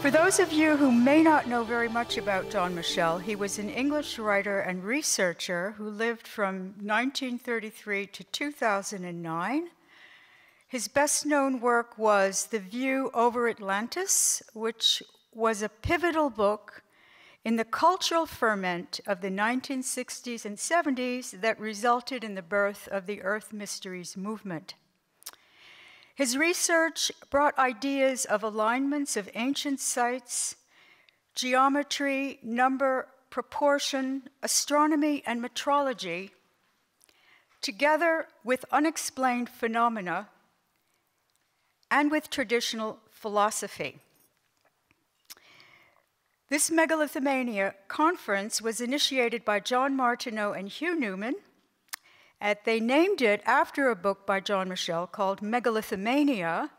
For those of you who may not know very much about John Michell, he was an English writer and researcher who lived from 1933 to 2009. His best-known work was The View Over Atlantis, which was a pivotal book in the cultural ferment of the 1960s and 70s that resulted in the birth of the Earth Mysteries movement. His research brought ideas of alignments of ancient sites, geometry, number, proportion, astronomy, and metrology, together with unexplained phenomena and with traditional philosophy. This Megalithomania conference was initiated by John Martineau and Hugh Newman. They named it after a book by John Michell called Megalithomania,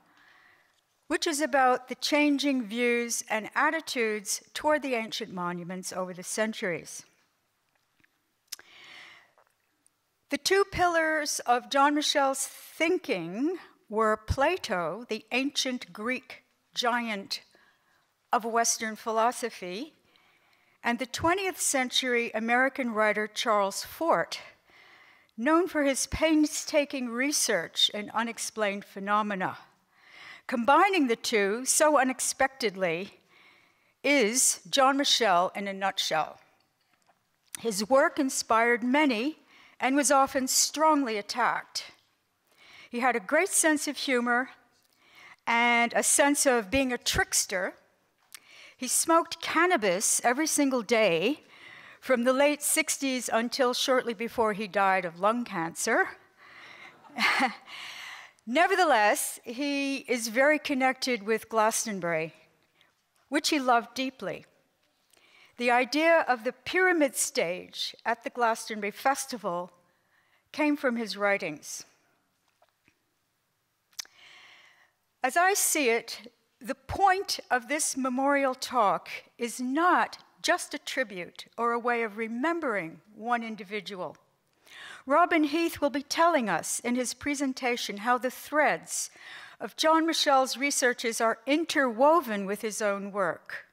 which is about the changing views and attitudes toward the ancient monuments over the centuries. The two pillars of John Michell's thinking were Plato, the ancient Greek giant of Western philosophy, and the 20th century American writer Charles Fort, known for his painstaking research in unexplained phenomena. Combining the two so unexpectedly is John Michell in a nutshell. His work inspired many and was often strongly attacked. He had a great sense of humor and a sense of being a trickster. He smoked cannabis every single day from the late 60s until shortly before he died of lung cancer. Nevertheless, he is very connected with Glastonbury, which he loved deeply. The idea of the pyramid stage at the Glastonbury Festival came from his writings. As I see it, the point of this memorial talk is not just a tribute or a way of remembering one individual. Robin Heath will be telling us in his presentation how the threads of John Michell's researches are interwoven with his own work.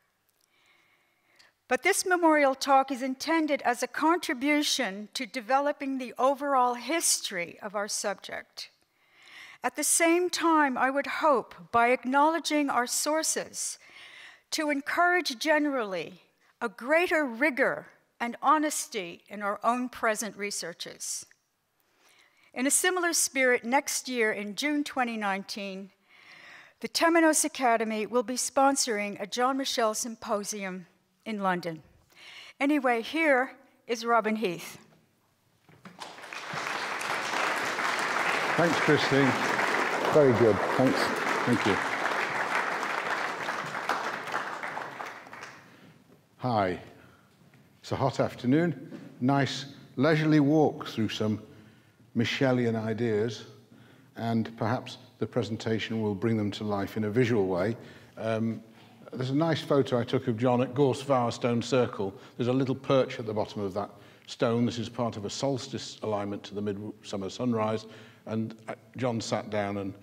But this memorial talk is intended as a contribution to developing the overall history of our subject. At the same time, I would hope, by acknowledging our sources, to encourage generally a greater rigor and honesty in our own present researches. In a similar spirit, next year in June 2019, the Temenos Academy will be sponsoring a John Michell Symposium in London. Anyway, here is Robin Heath. Thanks, Christine. Very good. Thanks. Thank you. Hi. It's a hot afternoon. Nice leisurely walk through some Michellian ideas, and perhaps the presentation will bring them to life in a visual way. There's a nice photo I took of John at Gorsvour Stone Circle. There's a little perch at the bottom of that stone. This is part of a solstice alignment to the midsummer sunrise, and John sat down and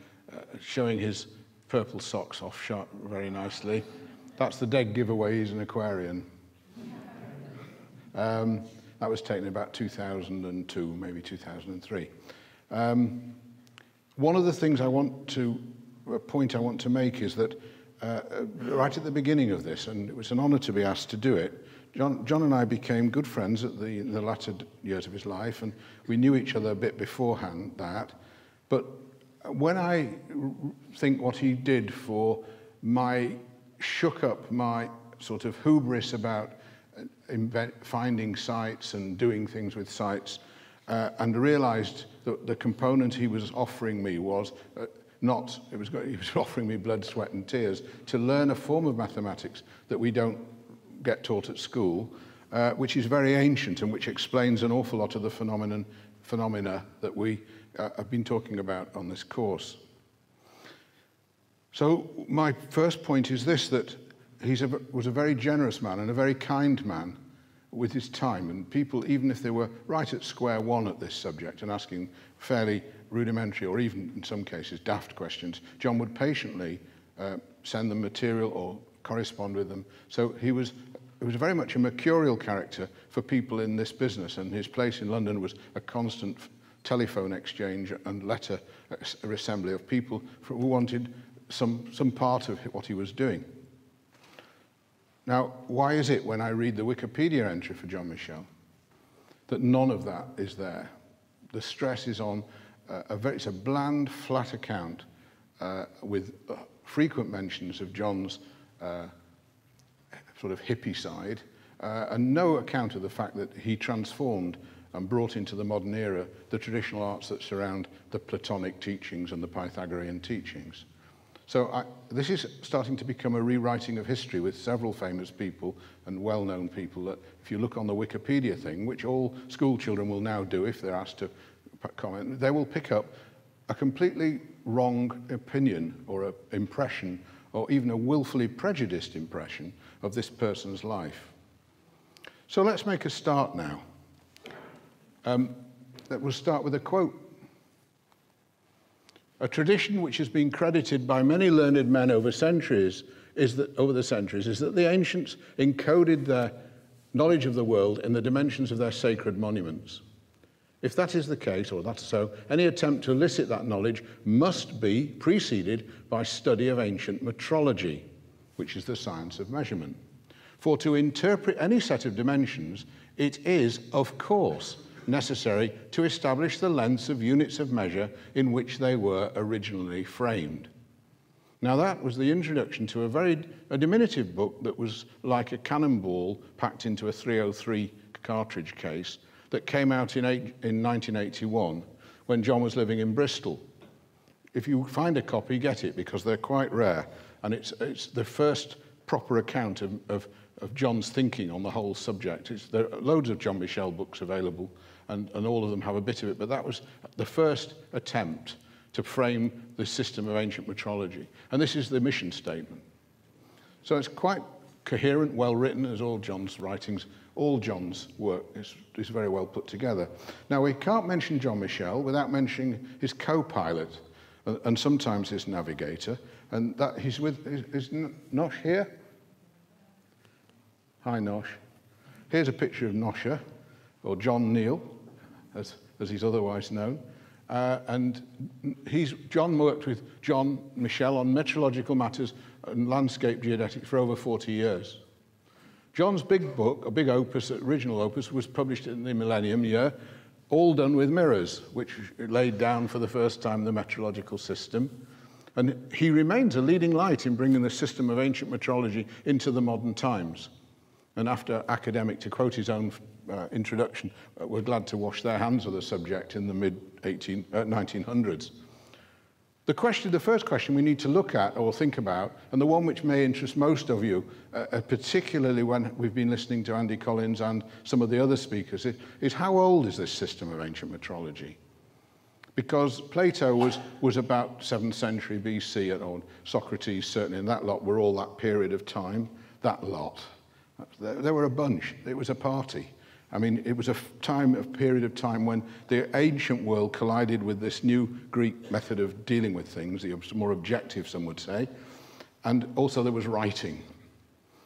showing his purple socks off very nicely. That's the dead giveaway, he's an Aquarian. That was taken about 2002, maybe 2003. One of the things a point I want to make is that right at the beginning of this, and it was an honor to be asked to do it, John and I became good friends in the latter years of his life, and we knew each other a bit beforehand that. But when I think what he did shook up my sort of hubris about finding sites and doing things with sites, and realized that the component he was offering me was he was offering me blood, sweat, and tears to learn a form of mathematics that we don't get taught at school, which is very ancient and which explains an awful lot of the phenomena that we have been talking about on this course. So my first point is this, that he was a very generous man and a very kind man with his time, and people, even if they were right at square one at this subject and asking fairly rudimentary or even in some cases daft questions, John would patiently send them material or correspond with them. So he was very much a mercurial character for people in this business, and his place in London was a constant telephone exchange and letter assembly of people who wanted some part of what he was doing. Now, why is it when I read the Wikipedia entry for John Michell that none of that is there? The stress is on it's a bland, flat account with frequent mentions of John's sort of hippie side, and no account of the fact that he transformed and brought into the modern era the traditional arts that surround the Platonic teachings and the Pythagorean teachings. So this is starting to become a rewriting of history with several famous people and well-known people that if you look on the Wikipedia thing, which all school children will now do if they're asked to comment, they will pick up a completely wrong opinion or an impression or even a willfully prejudiced impression of this person's life. So let's make a start now. We'll start with a quote. A tradition which has been credited by many learned men over the centuries is that the ancients encoded their knowledge of the world in the dimensions of their sacred monuments. If that is the case, or that's so, any attempt to elicit that knowledge must be preceded by study of ancient metrology, which is the science of measurement. For to interpret any set of dimensions, it is, of course, necessary to establish the lengths of units of measure in which they were originally framed. Now that was the introduction to a diminutive book that was like a cannonball packed into a 303 cartridge case that came out in 1981 when John was living in Bristol. If you find a copy, get it, because they're quite rare, and it's the first proper account of John's thinking on the whole subject. There are loads of John Michell books available, and all of them have a bit of it, but that was the first attempt to frame the system of ancient metrology. And this is the mission statement. So it's quite coherent, well written, as all John's writings. All John's work is very well put together. Now, we can't mention John Michell without mentioning his co-pilot and sometimes his navigator, and that he's with, is Nosh here? Hi, Nosh. Here's a picture of Nosher, or John Neal, as he's otherwise known. And John worked with John Michell on meteorological matters and landscape geodetics for over 40 years. John's big book, a big opus, original opus, was published in the millennium year, all done with mirrors, which laid down for the first time the meteorological system. And he remains a leading light in bringing the system of ancient metrology into the modern times. And after academic, to quote his own introduction, were glad to wash their hands of the subject in the mid-1900s. The first question we need to look at or think about, and the one which may interest most of you, particularly when we've been listening to Andy Collins and some of the other speakers, is how old is this system of ancient metrology? Because Plato was about 7th century BC, or Socrates certainly, and that lot were all that period of time, that lot. There were a bunch. It was a party. I mean, it was a period of time when the ancient world collided with this new Greek method of dealing with things, the more objective, some would say, and also there was writing.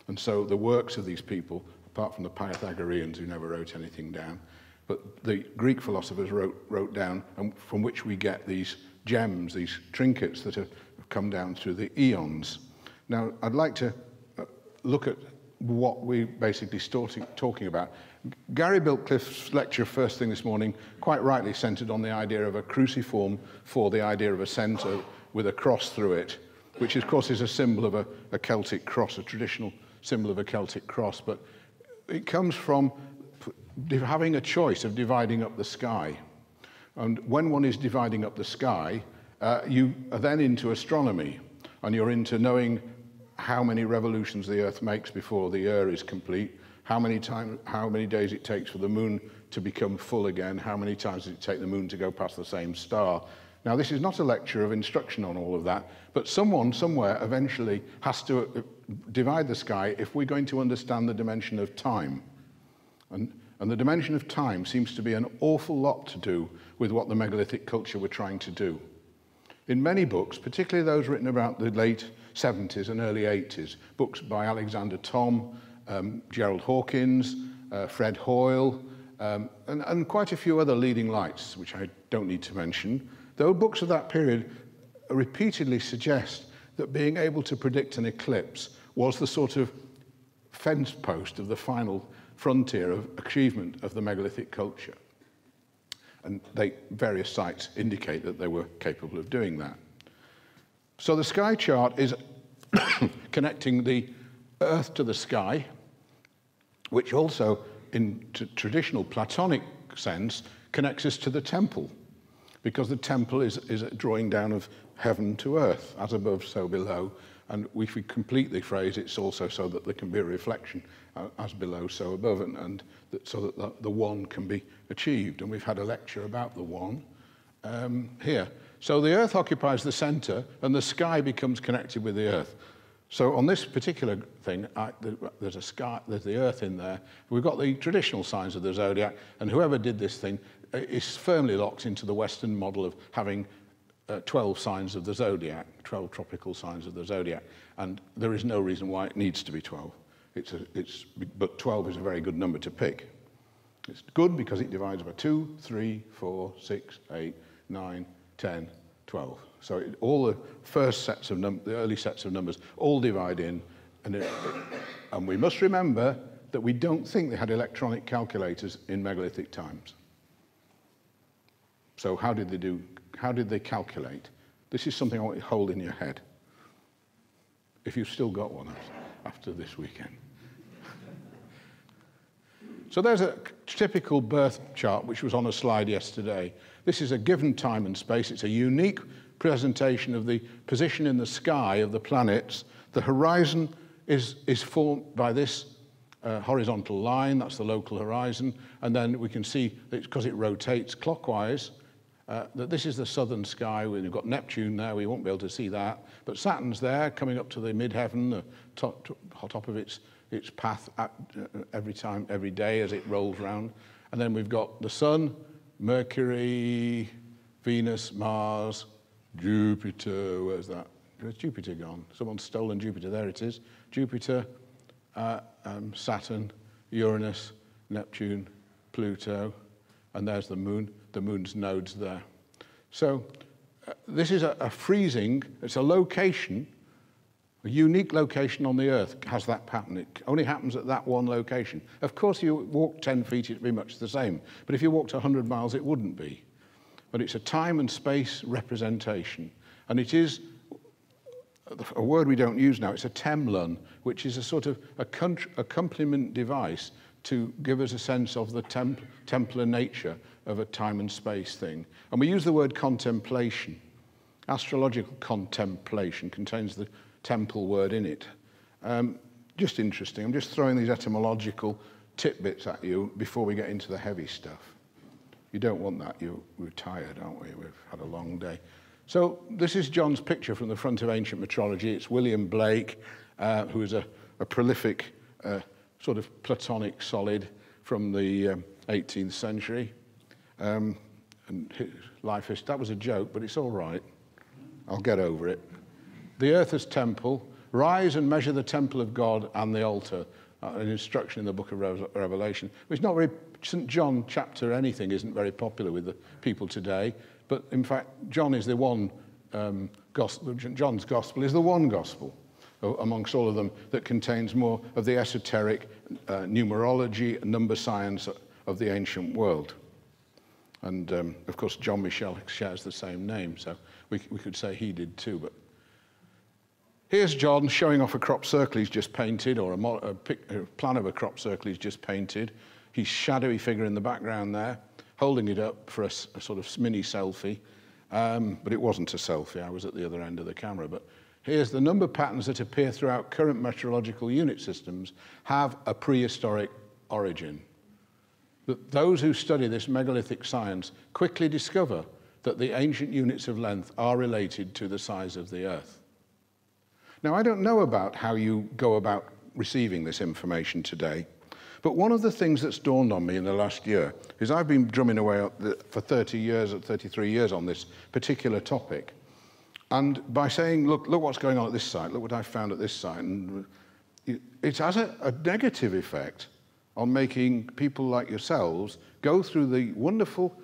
And so the works of these people, apart from the Pythagoreans who never wrote anything down, but the Greek philosophers wrote down, and from which we get these gems, these trinkets that have come down through the eons. Now, I'd like to look at what we're basically talking about. Gary Biltcliffe's lecture first thing this morning quite rightly centered on the idea of a cruciform for the idea of a center with a cross through it, which of course is a symbol of a Celtic cross, a traditional symbol of a Celtic cross, but it comes from having a choice of dividing up the sky. And when one is dividing up the sky, you are then into astronomy, and you're into knowing how many revolutions the Earth makes before the year is complete, how many days it takes for the moon to become full again, how many times does it take the moon to go past the same star. Now, this is not a lecture of instruction on all of that, but someone somewhere eventually has to divide the sky if we're going to understand the dimension of time. And the dimension of time seems to be an awful lot to do with what the megalithic culture were trying to do. in many books, particularly those written about the late 70s and early 80s, books by Alexander Thom, Gerald Hawkins, Fred Hoyle, and quite a few other leading lights, which I don't need to mention. Those books of that period repeatedly suggest that being able to predict an eclipse was the sort of fence post of the final frontier of achievement of the megalithic culture. And various sites indicate that they were capable of doing that. So the sky chart is connecting the Earth to the sky, which also, in traditional Platonic sense, connects us to the temple, because the temple is a drawing down of heaven to earth, as above, so below. And if we complete the phrase, it's also so that there can be a reflection, as below, so above, and so that the one can be achieved. And we've had a lecture about the one here. So the earth occupies the center, and the sky becomes connected with the earth. So on this particular thing, there's a sky, there's the earth in there. We've got the traditional signs of the zodiac, and whoever did this thing is firmly locked into the Western model of having 12 signs of the zodiac, 12 tropical signs of the zodiac, and there is no reason why it needs to be 12. But 12 is a very good number to pick. It's good because it divides by 2, 3, 4, 6, 8, 9, 10, 12. So all the first sets of the early sets of numbers all divide in, and we must remember that we don't think they had electronic calculators in megalithic times. So how did they calculate? This is something I want you to hold in your head, if you've still got one after this weekend. So there's a typical birth chart which was on a slide yesterday. This is a given time and space. It's a unique presentation of the position in the sky of the planets. The horizon is formed by this horizontal line. That's the local horizon. And then we can see that because it rotates clockwise, that this is the southern sky. We've got Neptune there. We won't be able to see that. But Saturn's there, coming up to the midheaven, the top of its path every day as it rolls round. And then we've got the Sun, Mercury, Venus, Mars, Jupiter. Where's that? Where's Jupiter gone? Someone's stolen Jupiter. There it is. Jupiter, Saturn, Uranus, Neptune, Pluto, and there's the Moon. The Moon's nodes there. So this is a freezing. It's a location. A unique location on the Earth has that pattern. It only happens at that one location. Of course, if you walk 10 feet, it'd be much the same. But if you walked 100 miles, it wouldn't be. But it's a time and space representation. And it is a word we don't use now. It's a temlun, which is a sort of accompaniment device to give us a sense of the templar nature of a time and space thing. And we use the word contemplation. Astrological contemplation contains the temple word in it. Just interesting. I'm just throwing these etymological tidbits at you before we get into the heavy stuff. You don't want that. We're tired, aren't we? We've had a long day. So this is John's picture from the front of Ancient Metrology. It's William Blake, who is a prolific sort of Platonic solid from the 18th century. And his life is, that was a joke, but it's all right. I'll get over it. The earth as temple, rise and measure the temple of God and the altar, an instruction in the book of Revelation, which not very, St. John chapter anything isn't very popular with the people today, but in fact, John is the one gospel, John's gospel is the one gospel amongst all of them that contains more of the esoteric numerology and number science of the ancient world. And of course, John Michell shares the same name, so we could say he did too. But here's John showing off a crop circle he's just painted, or a plan of a crop circle he's just painted. His shadowy figure in the background there, holding it up for a sort of mini selfie. But it wasn't a selfie, I was at the other end of the camera. But here's the number patterns that appear throughout current metrological unit systems have a prehistoric origin. That those who study this megalithic science quickly discover that the ancient units of length are related to the size of the Earth. Now, I don't know about how you go about receiving this information today, but one of the things that's dawned on me in the last year is I've been drumming away for 33 years on this particular topic, And by saying, look what's going on at this site, look what I found at this site, and it has a negative effect on making people like yourselves go through the wonderful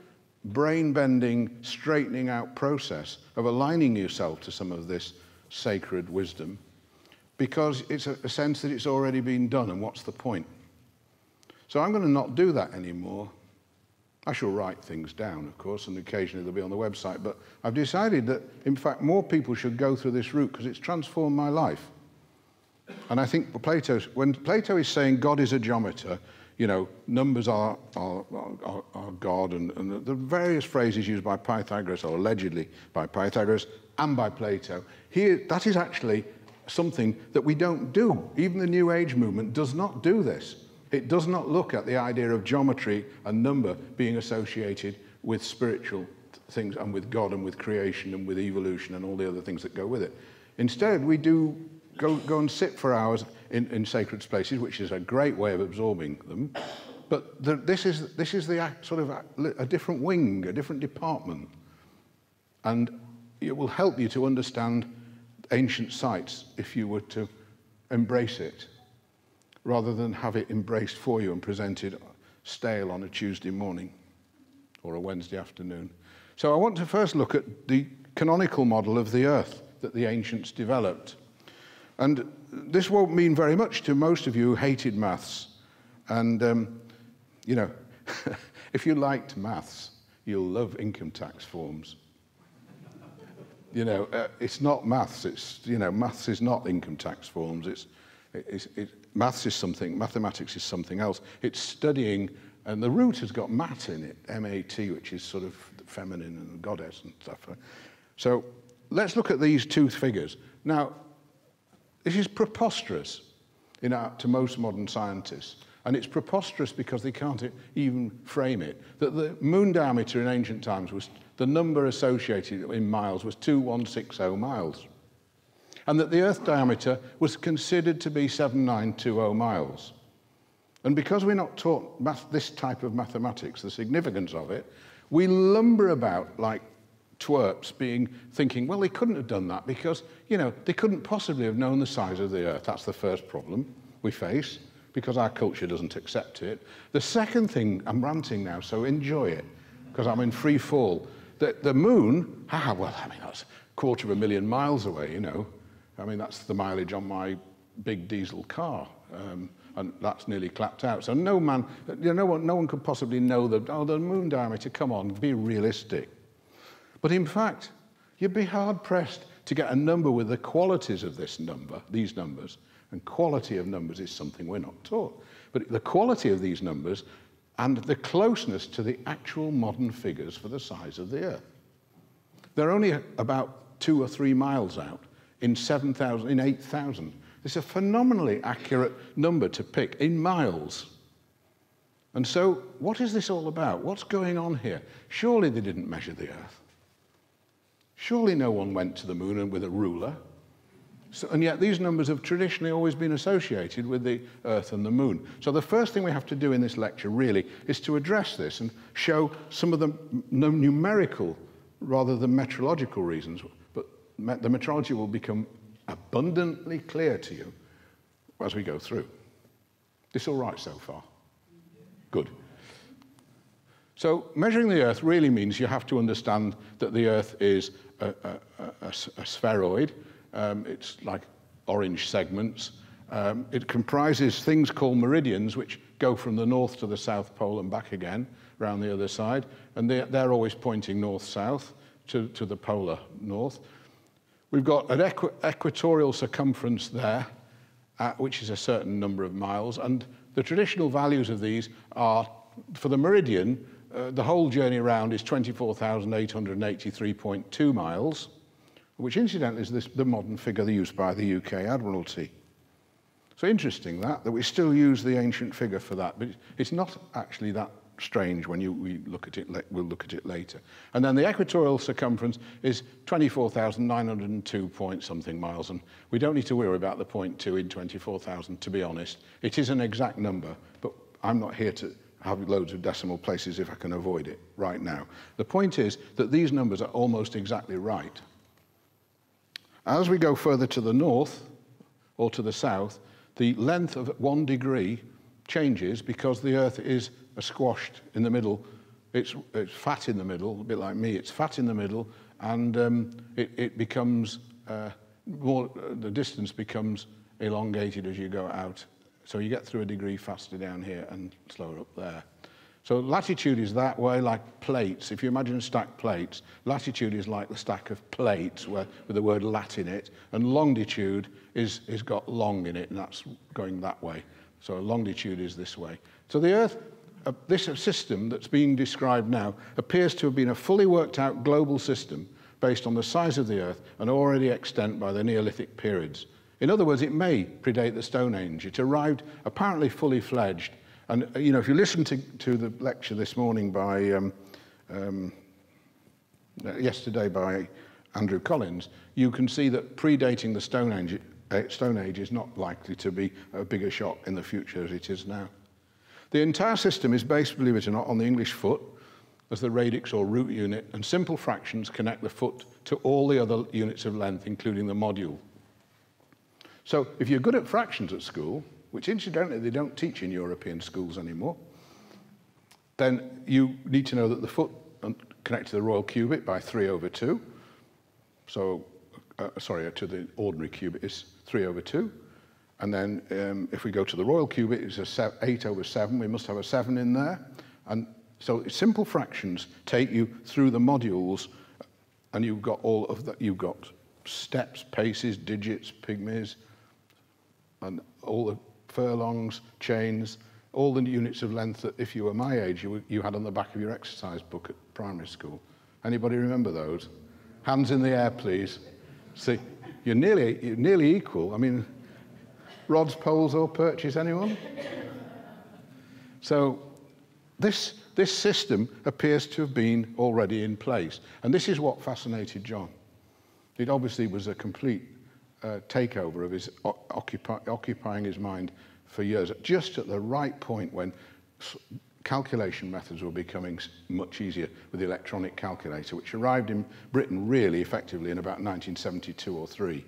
brain-bending, straightening out process of aligning yourself to some of this sacred wisdom, because it's a sense that it's already been done, and what's the point? So I'm going to not do that anymore. I shall write things down, of course, and occasionally they'll be on the website, but I've decided that, in fact, more people should go through this route because it's transformed my life. And I think when Plato is saying God is a geometer, you know, numbers are God, and the various phrases used by Pythagoras, or allegedly by Pythagoras, and by Plato, here, that is actually something that we don't do. Even the New Age movement does not do this. It does not look at the idea of geometry and number being associated with spiritual things and with God and with creation and with evolution and all the other things that go with it. Instead, we do go and sit for hours in sacred spaces, which is a great way of absorbing them. But this is the sort of a different wing, a different department. And it will help you to understand ancient sites if you were to embrace it, rather than have it embraced for you and presented stale on a Tuesday morning or a Wednesday afternoon. So I want to first look at the canonical model of the Earth that the ancients developed. And this won't mean very much to most of you who hated maths. And, you know, if you liked maths, you'll love income tax forms. You know, it's not maths. It's, you know, maths is not income tax forms. Maths is something, mathematics is something else. It's studying, and the root has got mat in it, M-A-T, which is sort of feminine and goddess and stuff. So let's look at these two figures. Now, this is preposterous to most modern scientists. And it's preposterous because they can't even frame it. That the moon diameter in ancient times was, the number associated in miles was 2160 miles. And that the Earth diameter was considered to be 7920 miles. And because we're not taught this type of mathematics, the significance of it, we lumber about like twerps thinking, well, they couldn't have done that because, you know, they couldn't possibly have known the size of the Earth. That's the first problem we face, because our culture doesn't accept it. The second thing, I'm ranting now, so enjoy it, because I'm in free fall. The moon, well, I mean, that's 250,000 miles away, you know. I mean, that's the mileage on my big diesel car, and that's nearly clapped out. So no one could possibly know the moon diameter, come on, be realistic. But in fact, you'd be hard-pressed to get a number with the qualities of these numbers, and quality of numbers is something we're not taught. But the quality of these numbers and the closeness to the actual modern figures for the size of the Earth. They're only about 2 or 3 miles out in 8,000. It's a phenomenally accurate number to pick in miles. And so, what is this all about? What's going on here? Surely they didn't measure the Earth. Surely no one went to the moon with a ruler. And yet these numbers have traditionally always been associated with the Earth and the moon. So the first thing we have to do in this lecture really is to address this and show some of the numerical rather than metrological reasons. But the metrology will become abundantly clear to you as we go through. This all right so far? Good. So measuring the Earth really means you have to understand that the Earth is a spheroid. It's like orange segments. It comprises things called meridians, which go from the north to the South Pole and back again, around the other side. And they're always pointing north-south to the polar north. We've got an equatorial circumference there, which is a certain number of miles. And the traditional values of these are, for the meridian, the whole journey around is 24,883.2 miles, which incidentally is the modern figure used by the UK Admiralty. So interesting that we still use the ancient figure for that, but it's not actually that strange when we look at it. We'll look at it later. And then the equatorial circumference is 24,902 point something miles, and we don't need to worry about the 0.2 in 24,000, to be honest. It is an exact number, but I'm not here to have loads of decimal places if I can avoid it right now. The point is that these numbers are almost exactly right. As we go further to the north or to the south, the length of 1 degree changes because the Earth is squashed in the middle. It's fat in the middle, a bit like me. It's fat in the middle, and it becomes the distance becomes elongated as you go out. So you get through a degree faster down here and slower up there. So latitude is that way, like plates. If you imagine stacked plates, latitude is like the stack of plates with the word lat in it, and longitude is got long in it, and that's going that way. So longitude is this way. So the Earth, this system that's being described now, appears to have been a fully worked out global system based on the size of the Earth and already extant by the Neolithic periods. In other words, it may predate the Stone Age. It arrived apparently fully fledged. And, you know, if you listen to the lecture this morning by, yesterday by Andrew Collins, you can see that predating the Stone Age is not likely to be a bigger shock in the future as it is now. The entire system is based, believe it or not, on the English foot as the radix or root unit, and simple fractions connect the foot to all the other units of length, including the module. So if you're good at fractions at school, which incidentally they don't teach in European schools anymore, then you need to know that the foot connects to the royal cubit by 3/2. So, to the ordinary cubit is 3/2. And then if we go to the royal cubit, it's 8/7. We must have a 7 in there. And so simple fractions take you through the modules, and you've got all of that. You've got steps, paces, digits, pygmies, and all the furlongs, chains, all the units of length that, if you were my age, you had on the back of your exercise book at primary school. Anybody remember those? Hands in the air, please. See, you're nearly equal. I mean, rods, poles, or perches, anyone? So this system appears to have been already in place. And this is what fascinated John. It obviously was a complete takeover of his occupying his mind for years, just at the right point when calculation methods were becoming much easier with the electronic calculator, which arrived in Britain really effectively in about 1972 or 3.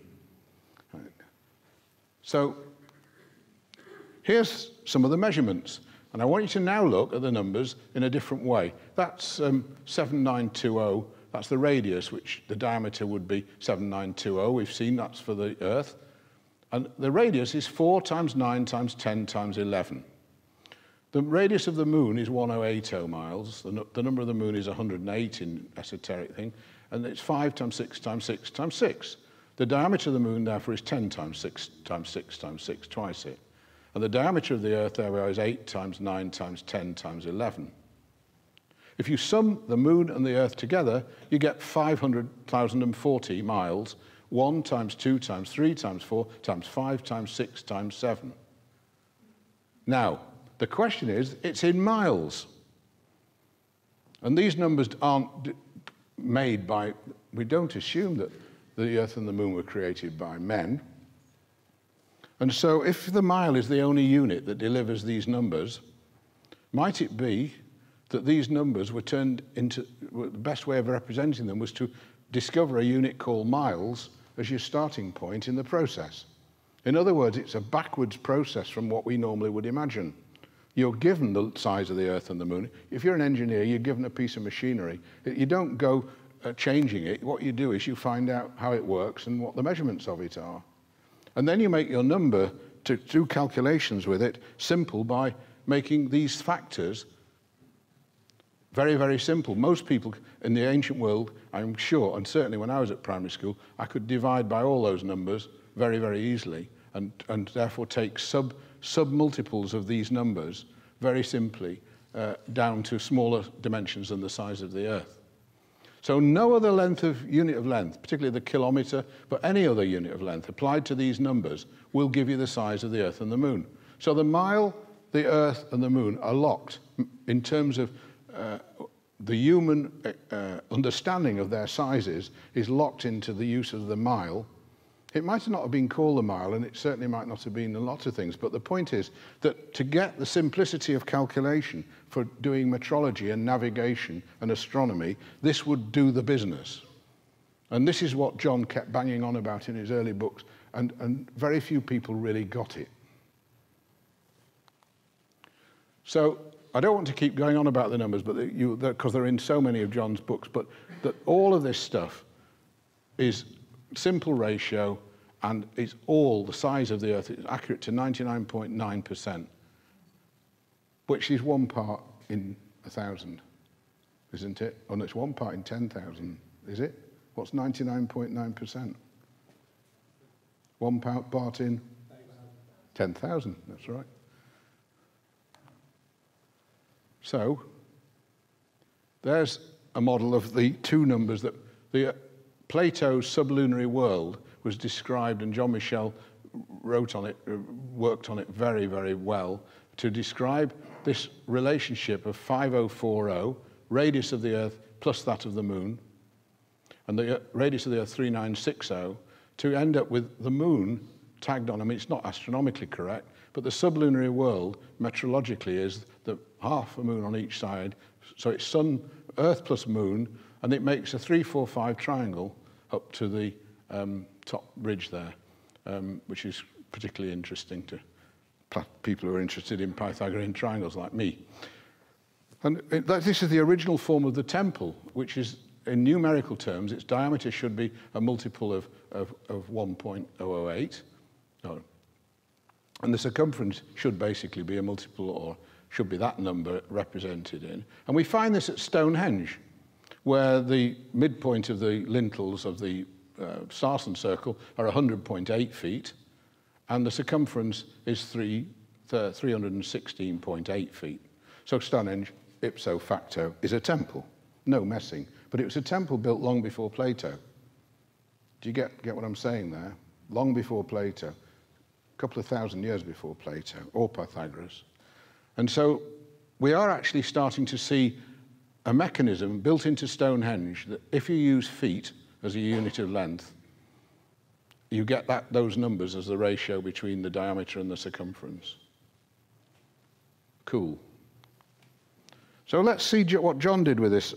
Right. So here's some of the measurements, and I want you to now look at the numbers in a different way. That's 7920. That's the radius, which the diameter would be 7920. We've seen that's for the Earth. And the radius is 4 times 9 times 10 times 11. The radius of the moon is 1080 miles. The number of the moon is 108 in esoteric thing. And it's 5 times 6 times 6 times 6. The diameter of the moon, therefore, is 10 times 6 times 6 times 6, twice it. And the diameter of the Earth, therefore, is 8 times 9 times 10 times 11. If you sum the moon and the Earth together, you get 500,040 miles, 1 times 2 times 3 times 4 times 5 times 6 times 7. Now, the question is, it's in miles. And these numbers aren't made by, we don't assume that the Earth and the moon were created by men. And so if the mile is the only unit that delivers these numbers, might it be that these numbers were turned into, the best way of representing them was to discover a unit called miles as your starting point in the process. In other words, it's a backwards process from what we normally would imagine. You're given the size of the Earth and the moon. If you're an engineer, you're given a piece of machinery. You don't go changing it. What you do is you find out how it works and what the measurements of it are. And then you make your number to do calculations with it simple by making these factors very, very simple. Most people in the ancient world, I'm sure, and certainly when I was at primary school, I could divide by all those numbers very, very easily and therefore take sub-multiples of these numbers very simply down to smaller dimensions than the size of the Earth. So no other unit of length, particularly the kilometre, but any other unit of length applied to these numbers will give you the size of the Earth and the moon. So the mile, the Earth and the moon are locked in terms of the human understanding of their sizes is locked into the use of the mile. It might not have been called the mile, and it certainly might not have been a lot of things, but the point is that to get the simplicity of calculation for doing metrology and navigation and astronomy, this would do the business. And this is what John kept banging on about in his early books, and very few people really got it. So I don't want to keep going on about the numbers, but because they're in so many of John's books, but that all of this stuff is simple ratio, and it's all the size of the Earth. It's accurate to 99.9%, which is 1 part in 1,000, isn't it? Oh, no, it's 1 part in 10,000, is it? What's 99.9%? 1 part in 10,000, that's right. So there's a model of the two numbers that Plato's sublunary world was described, and John Michell wrote on it, worked on it very, very well to describe this relationship of 5040, radius of the Earth plus that of the Moon, and the radius of the Earth 3960, to end up with the Moon tagged on. I mean, it's not astronomically correct, but the sublunary world metrologically is the half a moon on each side. So it's Sun, Earth plus Moon, and it makes a 3-4-5 triangle up to the top ridge there, which is particularly interesting to people who are interested in Pythagorean triangles like me. And this is the original form of the temple, which is, in numerical terms, its diameter should be a multiple of 1.008. And the circumference should basically be a multiple, or should be that number represented in. And we find this at Stonehenge, where the midpoint of the lintels of the Sarsen circle are 100.8 feet, and the circumference is 316.8 feet. So Stonehenge, ipso facto, is a temple. No messing. But it was a temple built long before Plato. Do you get what I'm saying there? Long before Plato. A couple of thousand years before Plato, or Pythagoras. And so we are actually starting to see a mechanism built into Stonehenge that if you use feet as a unit of length, you get those numbers as the ratio between the diameter and the circumference. Cool. So let's see what John did with this.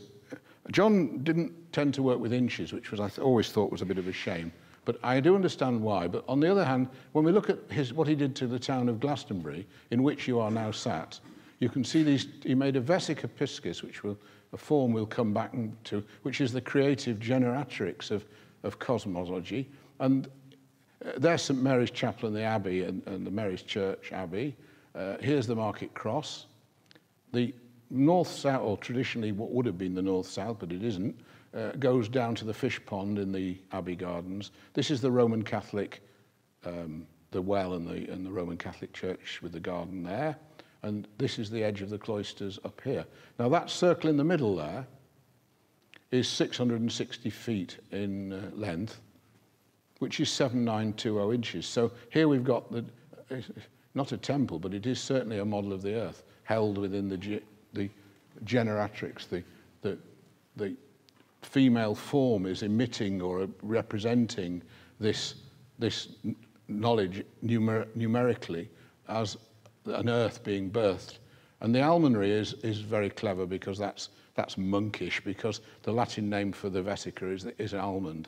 John didn't tend to work with inches, which was, I always thought was a bit of a shame. But I do understand why. But on the other hand, when we look at what he did to the town of Glastonbury, in which you are now sat, you can see he made a vesica piscis, which a form we'll come back to, which is the creative generatrix of cosmology. And there's St. Mary's Chapel and the Abbey, and the Mary's Church Abbey. Here's the Market Cross. The north-south, or traditionally what would have been the north-south, but it isn't, goes down to the fish pond in the Abbey Gardens. This is the Roman Catholic, the well and the Roman Catholic Church with the garden there. And this is the edge of the cloisters up here. Now that circle in the middle there is 660 feet in length, which is 7920 inches. So here we've got not a temple, but it is certainly a model of the Earth, held within the generatrix, the female form is emitting or representing this knowledge numerically as an Earth being birthed. And the almonry is very clever, because that's monkish, because the Latin name for the vesica is almond,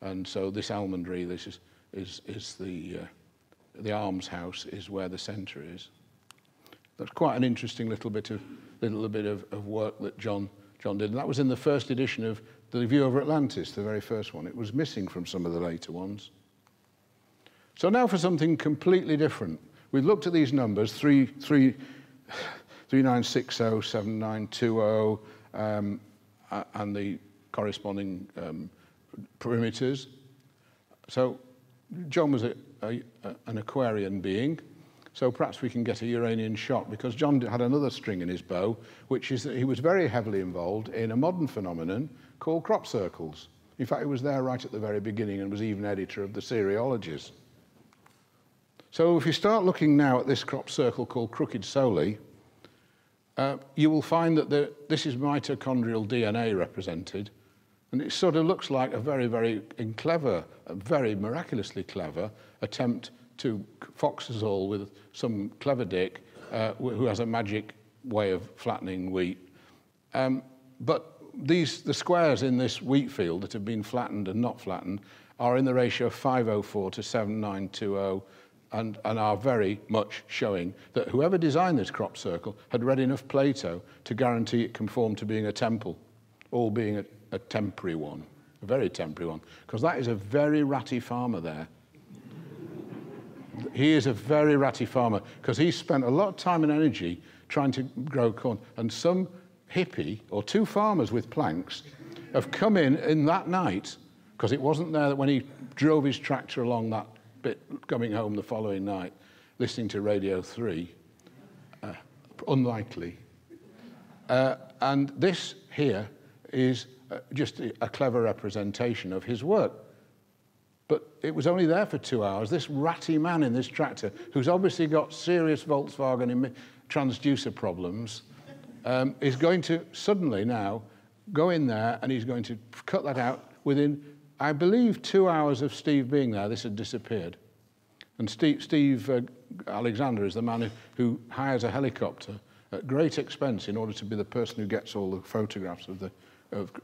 and so this almondry, this is the almshouse is where the centre is. That's quite an interesting little bit of work that John did, and that was in the first edition of The View over Atlantis, the very first one. It was missing from some of the later ones. So now for something completely different. We've looked at these numbers, 3960, 7920, and the corresponding perimeters. So John was an Aquarian being. So perhaps we can get a Uranian shot, because John had another string in his bow, which is that he was very heavily involved in a modern phenomenon called crop circles. In fact, he was there right at the very beginning and was even editor of the Seriologies. So if you start looking now at this crop circle called Crooked Soli, you will find that this is mitochondrial DNA represented, and it sort of looks like a very, very clever, a very miraculously clever attempt to fox us all with some clever dick who has a magic way of flattening wheat. But the squares in this wheat field that have been flattened and not flattened are in the ratio of 504 to 7920 and are very much showing that whoever designed this crop circle had read enough Plato to guarantee it conformed to being a temple, all being a temporary one, a very temporary one, because that is a very ratty farmer there. He is a very ratty farmer because he spent a lot of time and energy trying to grow corn, and some hippie or two farmers with planks have come in that night, because it wasn't there when he drove his tractor along that bit coming home the following night, listening to Radio 3, unlikely. And this here is just a clever representation of his work. But it was only there for 2 hours. This ratty man in this tractor, who's obviously got serious Volkswagen transducer problems, is going to suddenly now go in there and he's going to cut that out within, I believe, 2 hours of Steve being there. This had disappeared. And Steve Alexander is the man who hires a helicopter at great expense in order to be the person who gets all the photographs of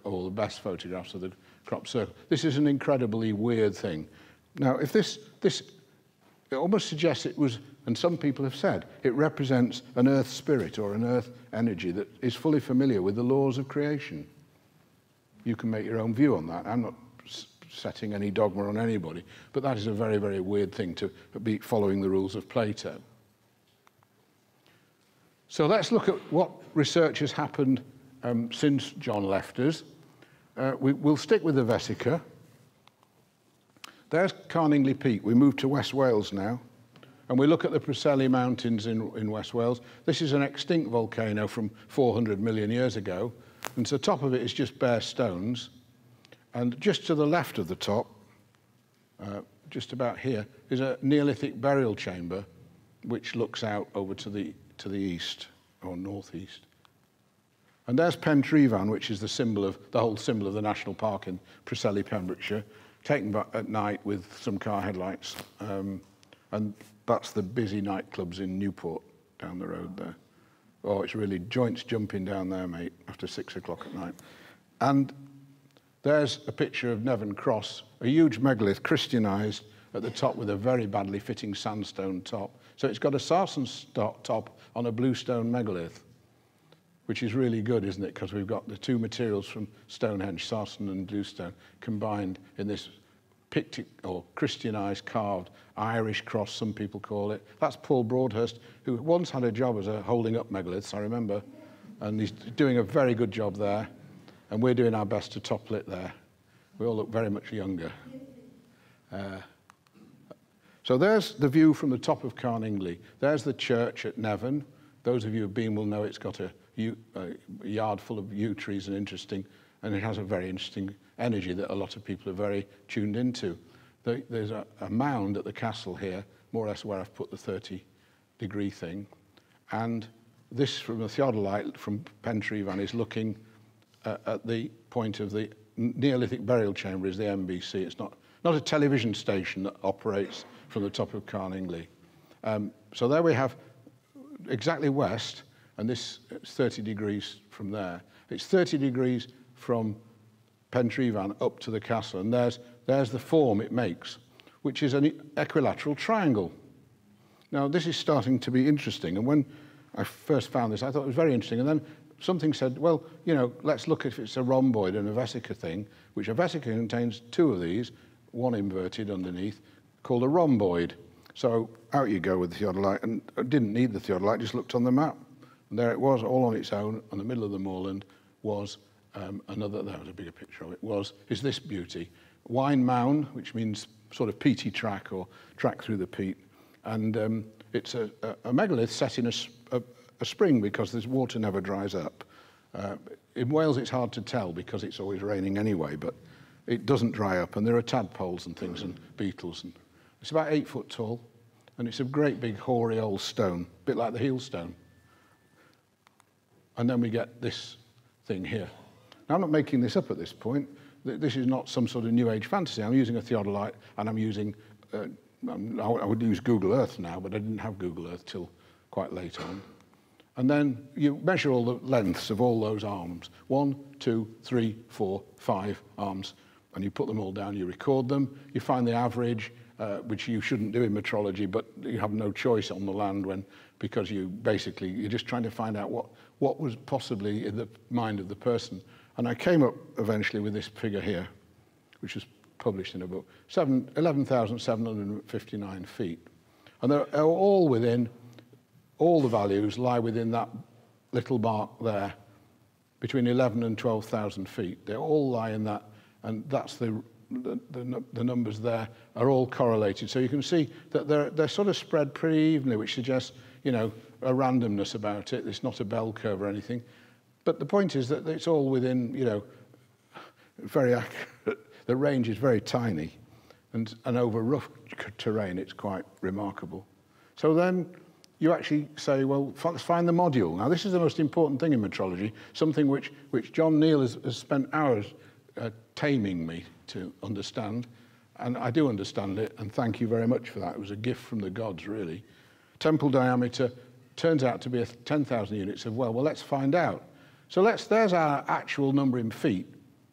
all the best photographs of the crop circle. This is an incredibly weird thing. Now, if this it almost suggests it was, and some people have said, it represents an earth spirit or an earth energy that is fully familiar with the laws of creation. You can make your own view on that. I'm not setting any dogma on anybody, but that is a very, very weird thing to be following the rules of Plato. So let's look at what research has happened since John left us. We'll stick with the Vesica. There's Carningli Peak. We move to West Wales now, and we look at the Preseli Mountains in West Wales. This is an extinct volcano from 400 million years ago, and so the top of it is just bare stones. And just to the left of the top, just about here, is a Neolithic burial chamber, which looks out over to the east or northeast. And there's Pentrefan, which is the whole symbol of the national park in Preseli, Pembrokeshire, taken at night with some car headlights. And that's the busy nightclubs in Newport down the road there. Oh, it's really joints jumping down there, mate, after 6 o'clock at night. And there's a picture of Nevern Cross, a huge megalith, Christianized at the top with a very badly fitting sandstone top. So it's got a sarsen top on a bluestone megalith, which is really good, isn't it? Because we've got the two materials from Stonehenge, sarsen and bluestone, combined in this Pictic or Christianized carved Irish cross, some people call it. That's Paul Broadhurst, who once had a job as a holding up megaliths, I remember, and he's doing a very good job there, and we're doing our best to topple it there. We all look very much younger. So there's the view from the top of Carningli. There's the church at Nevern. Those of you who've been will know it's got a yard full of yew trees and it has a very interesting energy that a lot of people are very tuned into. There's a mound at the castle here, more or less where I've put the 30-degree thing, and this from a theodolite from Pentrefan is looking at the point of the Neolithic burial chamber is the MBC. It's not a television station that operates from the top of Carningli. So there we have exactly west, and this is 30 degrees from there. It's 30 degrees from Pentrefan up to the castle, and there's the form it makes, which is an equilateral triangle. Now, this is starting to be interesting, and when I first found this, I thought it was very interesting, and then something said, well, you know, let's look if it's a rhomboid and a vesica thing, which a vesica contains two of these, one inverted underneath, called a rhomboid. So out you go with the theodolite, and I didn't need the theodolite, just looked on the map. And there it was, all on its own, on the middle of the moorland was another, there was a bigger picture of it, is this beauty. Wine mound, which means sort of peaty track or track through the peat. And it's a megalith set in a spring because this water never dries up. In Wales it's hard to tell because it's always raining anyway, but it doesn't dry up, and there are tadpoles and things and beetles. And it's about 8 foot tall, and it's a great big hoary old stone, a bit like the heel stone. And then we get this thing here. Now, I'm not making this up at this point. This is not some sort of New Age fantasy. I'm using a theodolite, and I'm using, I would use Google Earth now, but I didn't have Google Earth till quite late on. And then you measure all the lengths of all those arms. 1, 2, 3, 4, 5 arms. And you put them all down, you record them, you find the average, which you shouldn't do in metrology, but you have no choice on the land because you're just trying to find out what was possibly in the mind of the person. And I came up eventually with this figure here, which was published in a book, 11,759 feet. And they're all within, all the values lie within that little mark there, between 11 and 12,000 feet. They all lie in that, and that's the numbers there are all correlated. So you can see that they're sort of spread pretty evenly, which suggests, you know, a randomness about it. It's not a bell curve or anything. But the point is that it's all within, you know, very accurate. The range is very tiny, and over rough terrain, it's quite remarkable. So then you actually say, well, let's find the module. Now, this is the most important thing in metrology, something which John Neal has spent hours taming me to understand, and I do understand it, and thank you very much for that. It was a gift from the gods, really. Temple diameter turns out to be 10,000 units of, well, let's find out. So there's our actual number in feet.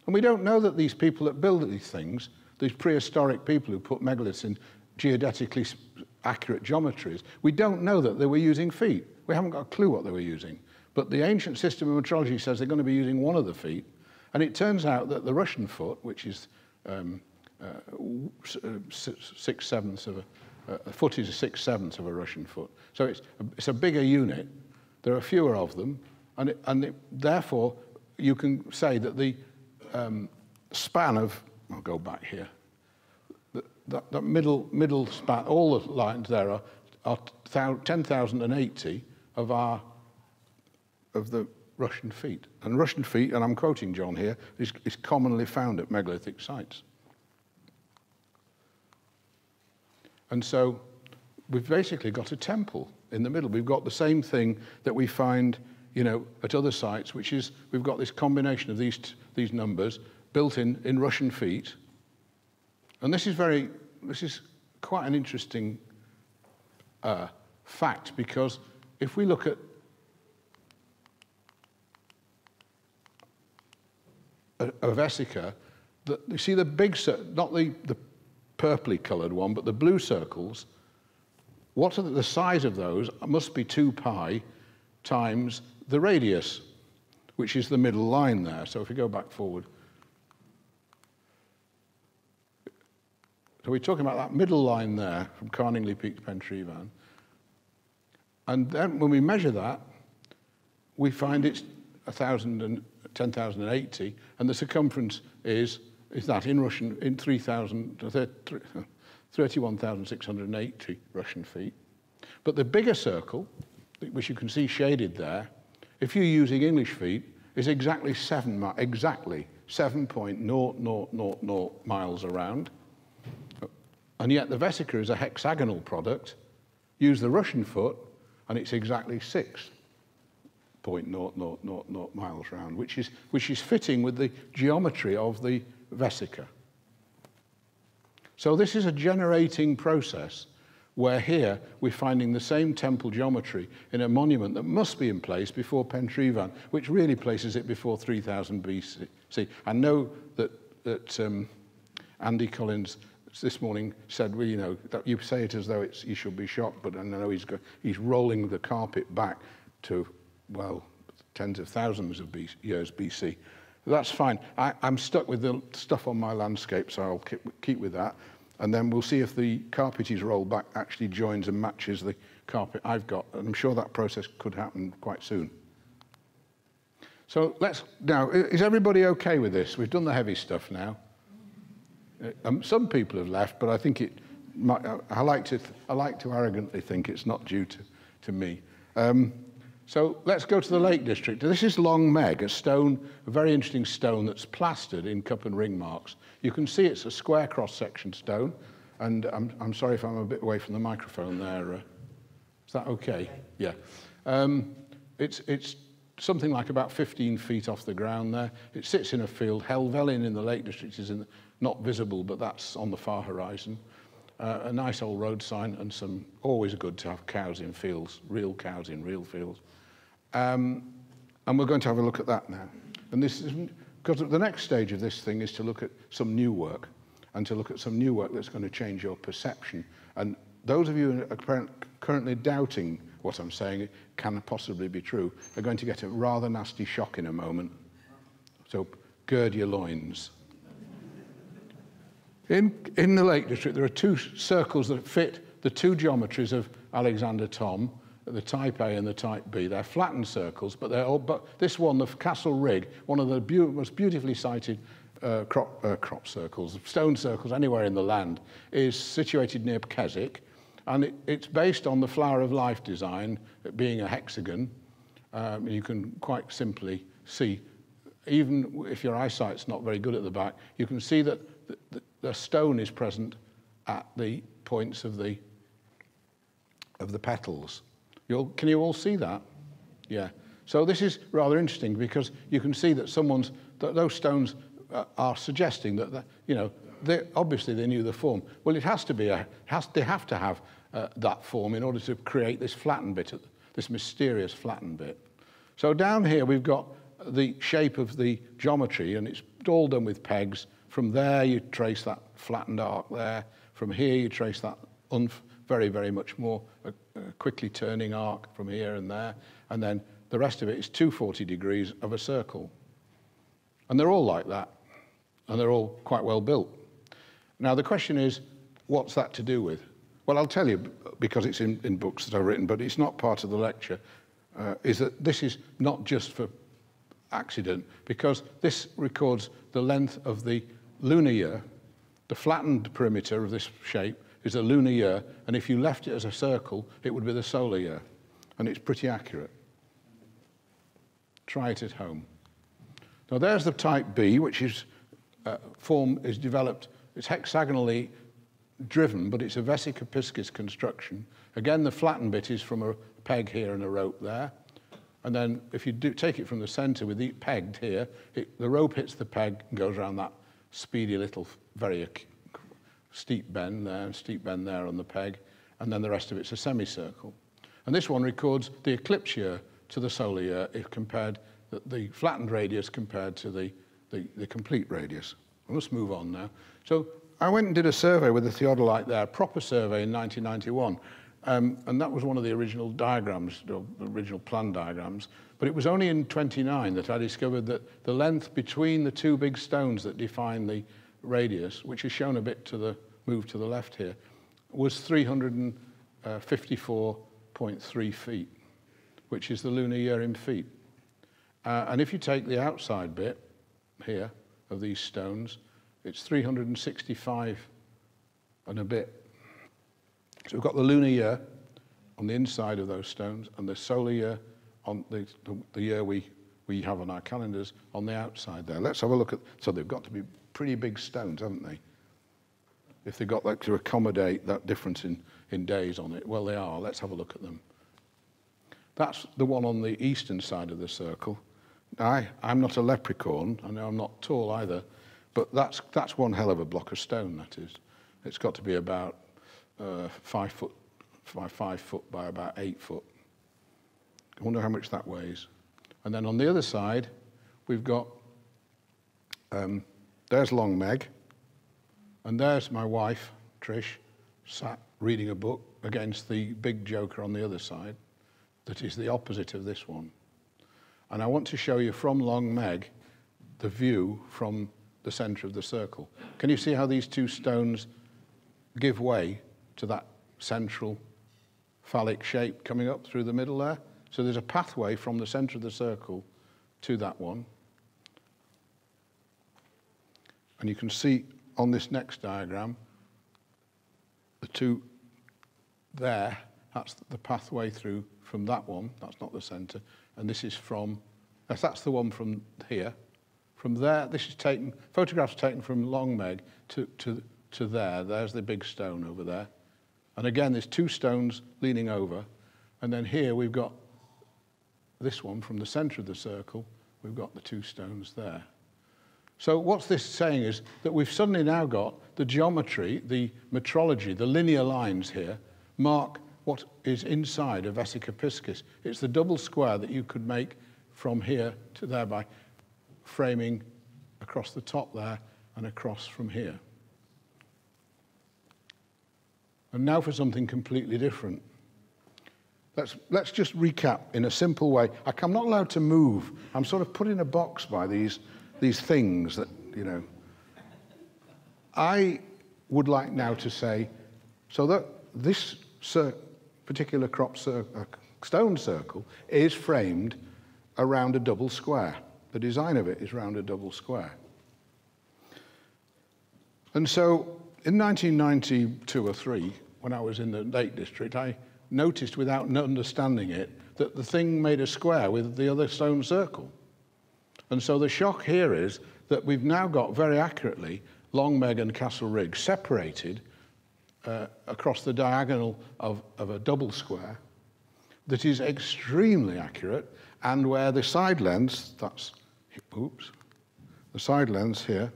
And we don't know that these people that build these things, these prehistoric people who put megaliths in geodetically accurate geometries, we don't know that they were using feet. We haven't got a clue what they were using. But the ancient system of metrology says they're going to be using one of the feet. And it turns out that the Russian foot, which is 6/7 of a foot is 6/7 of a Russian foot. So it's a bigger unit. There are fewer of them. And therefore, you can say that the span of, I'll go back here, that middle span, all the lines there are 10,080 of the Russian feet. And Russian feet, and I'm quoting John here, is commonly found at megalithic sites. And so we've basically got a temple in the middle. We've got the same thing that we find, you know, at other sites, which is we've got this combination of these numbers built in Russian feet. And this is quite an interesting fact, because if we look at a vesica, you see the big, not the purpley coloured one, but the blue circles, what are the size of those must be 2 pi times the radius, which is the middle line there. So if we go back forward. So we're talking about that middle line there from Carningley Peak to Pentrevin. And then when we measure that, we find it's 10,080, and the circumference is that in Russian, in 31,680 Russian feet. But the bigger circle, which you can see shaded there, if you're using English feet, is exactly 7.0000 miles around. And yet the vesica is a hexagonal product. Use the Russian foot, and it's exactly 6.0000 miles round, which is fitting with the geometry of the vesica. So this is a generating process where here we're finding the same temple geometry in a monument that must be in place before Pentrevin, which really places it before 3000 BC. I know that Andy Collins this morning said, well, you know, that you say it as though you should be shocked, but I know he's rolling the carpet back to, well, tens of thousands of years BC. That's fine. I'm stuck with the stuff on my landscape, so I'll keep with that. And then we'll see if the carpet he's rolled back actually joins and matches the carpet I've got. And I'm sure that process could happen quite soon. So now, is everybody okay with this? We've done the heavy stuff now. Some people have left, but I think I like to arrogantly think it's not due to me. So let's go to the Lake District. This is Long Meg, a very interesting stone that's plastered in cup and ring marks. You can see it's a square cross-section stone, and I'm sorry if I'm a bit away from the microphone there. Is that okay? Yeah. It's something like about 15 feet off the ground there. It sits in a field. Helvellyn in the Lake District is not visible, but that's on the far horizon. A nice old road sign, and always good to have cows in fields, real cows in real fields. And we're going to have a look at that now. And this is, because the next stage of this thing is to look at some new work, and to look at some new work that's going to change your perception. And those of you who are currently doubting what I'm saying can possibly be true are going to get a rather nasty shock in a moment. So gird your loins. In the Lake District, there are two circles that fit the two geometries of Alexander Thom, the type A and the type B. They're flattened circles, but this one, the Castle Rig, one of the most beautifully sited crop circles, stone circles anywhere in the land, is situated near Keswick, and it's based on the Flower of Life design, being a hexagon. You can quite simply see, even if your eyesight's not very good at the back, you can see that the stone is present at the points of the petals. Can you all see that? Yeah. So this is rather interesting because you can see that those stones are suggesting that obviously they knew the form. Well, it has to be they have to have that form in order to create this flattened bit, this mysterious flattened bit. So down here we've got the shape of the geometry, and it's all done with pegs. From there you trace that flattened arc there. From here you trace that very, very much more quickly turning arc from here and there, and then the rest of it is 240 degrees of a circle. And they're all like that, and they're all quite well built. Now the question is, what's that to do with? Well, I'll tell you, because it's in books that I've written, but it's not part of the lecture, is that this is not just for accident, because this records the length of the lunar year. The flattened perimeter of this shape is a lunar year, and if you left it as a circle, it would be the solar year, and it's pretty accurate. Try it at home. Now there's the type B, which is developed, it's hexagonally driven, but it's a vesica-piscis construction. Again, the flattened bit is from a peg here and a rope there. And then if you take it from the center with it pegged here, the rope hits the peg and goes around that speedy little, very steep bend there and steep bend there on the peg, and then the rest of it's a semicircle. And this one records the eclipse year to the solar year if compared, the flattened radius compared to the complete radius. I must move on now. So I went and did a survey with the theodolite there, a proper survey in 1991. And that was one of the original diagrams, the original plan diagrams. But it was only in 29 that I discovered that the length between the two big stones that define the radius, which is shown a bit to the move to the left here, was 354.3 feet, which is the lunar year in feet. And if you take the outside bit here of these stones, it's 365 and a bit. So we've got the lunar year on the inside of those stones, and the solar year on the year we have on our calendars on the outside there. Let's have a look at, so they've got to be pretty big stones, haven't they? If they've got to accommodate that difference in days on it. Well, they are. Let's have a look at them. That's the one on the eastern side of the circle. I'm not a leprechaun. I know I'm not tall either, but that's one hell of a block of stone, that is. It's got to be about 5 foot by about 8 foot. I wonder how much that weighs. And then on the other side, we've got, there's Long Meg, and there's my wife, Trish, sat reading a book against the big joker on the other side, that is the opposite of this one. And I want to show you from Long Meg the view from the center of the circle. Can you see how these two stones give way to that central phallic shape coming up through the middle there? So there's a pathway from the center of the circle to that one. And you can see on this next diagram, the two there, that's the pathway through from that one, that's not the center, and this is from, that's the one from here. From there, this is taken, photographs taken from Long Meg to there, there's the big stone over there. And again, there's two stones leaning over, and then here we've got this one from the center of the circle, we've got the two stones there. So what's this saying is that we've suddenly now got the geometry, the metrology, the linear lines here, mark what is inside a vesica piscis. It's the double square that you could make from here to there by framing across the top there and across from here. And now for something completely different. Let's just recap in a simple way. I'm not allowed to move. I'm sort of put in a box by these things that, you know. I would like now to say, so that this particular stone circle is framed around a double square. The design of it is around a double square. And so in 1992 or 3, when I was in the Lake District, I noticed without understanding it that the thing made a square with the other stone circle. And so the shock here is that we've now got very accurately Long Meg and Castle Rigg separated across the diagonal of a double square that is extremely accurate, and where the side lengths, the side lengths here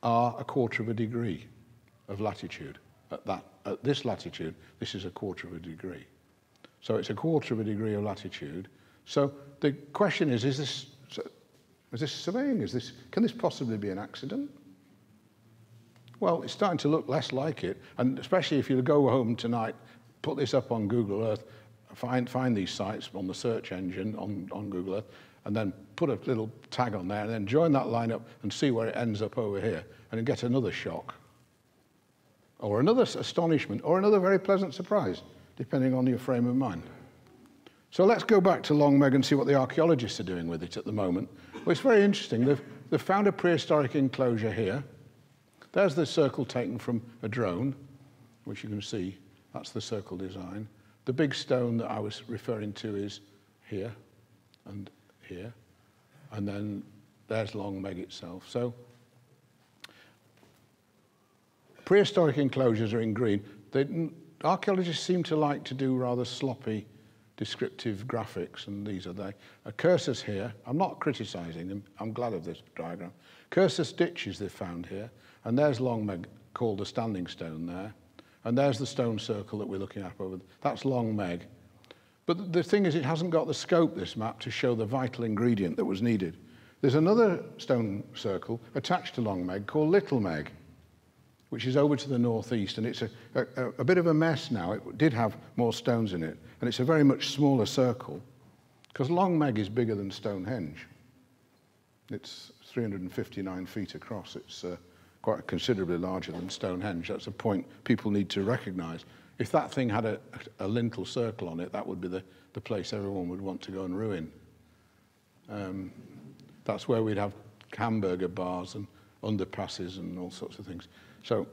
are 1/4 of a degree of latitude. At this latitude, this is 1/4 of a degree. So it's 1/4 of a degree of latitude. So the question is this surveying? Can this possibly be an accident? Well, it's starting to look less like it, and especially if you go home tonight, put this up on Google Earth, find these sites on the search engine on Google Earth, and then put a little tag on there, and then join that line up and see where it ends up over here, and then get another shock, or another astonishment, or another very pleasant surprise, depending on your frame of mind. So let's go back to Long Meg and see what the archaeologists are doing with it at the moment. Well, it's very interesting. They've found a prehistoric enclosure here. There's the circle taken from a drone, which you can see. That's the circle design. The big stone that I was referring to is here and here. And then there's Long Meg itself. So prehistoric enclosures are in green. Archaeologists seem to like to do rather sloppy descriptive graphics, and these are they. Cursors here. I'm not criticizing them. I'm glad of this diagram. Cursor stitches they've found here. And there's Long Meg, called a standing stone there. And there's the stone circle that we're looking at over there. That's Long Meg. But the thing is, it hasn't got the scope, this map, to show the vital ingredient that was needed. There's another stone circle attached to Long Meg called Little Meg, which is over to the northeast, and it's a bit of a mess now. It did have more stones in it, and it's a very much smaller circle, because Long Meg is bigger than Stonehenge. It's 359 feet across. It's quite considerably larger than Stonehenge. That's a point people need to recognise. If that thing had a lintel circle on it, that would be the place everyone would want to go and ruin. That's where we'd have hamburger bars and underpasses and all sorts of things. So,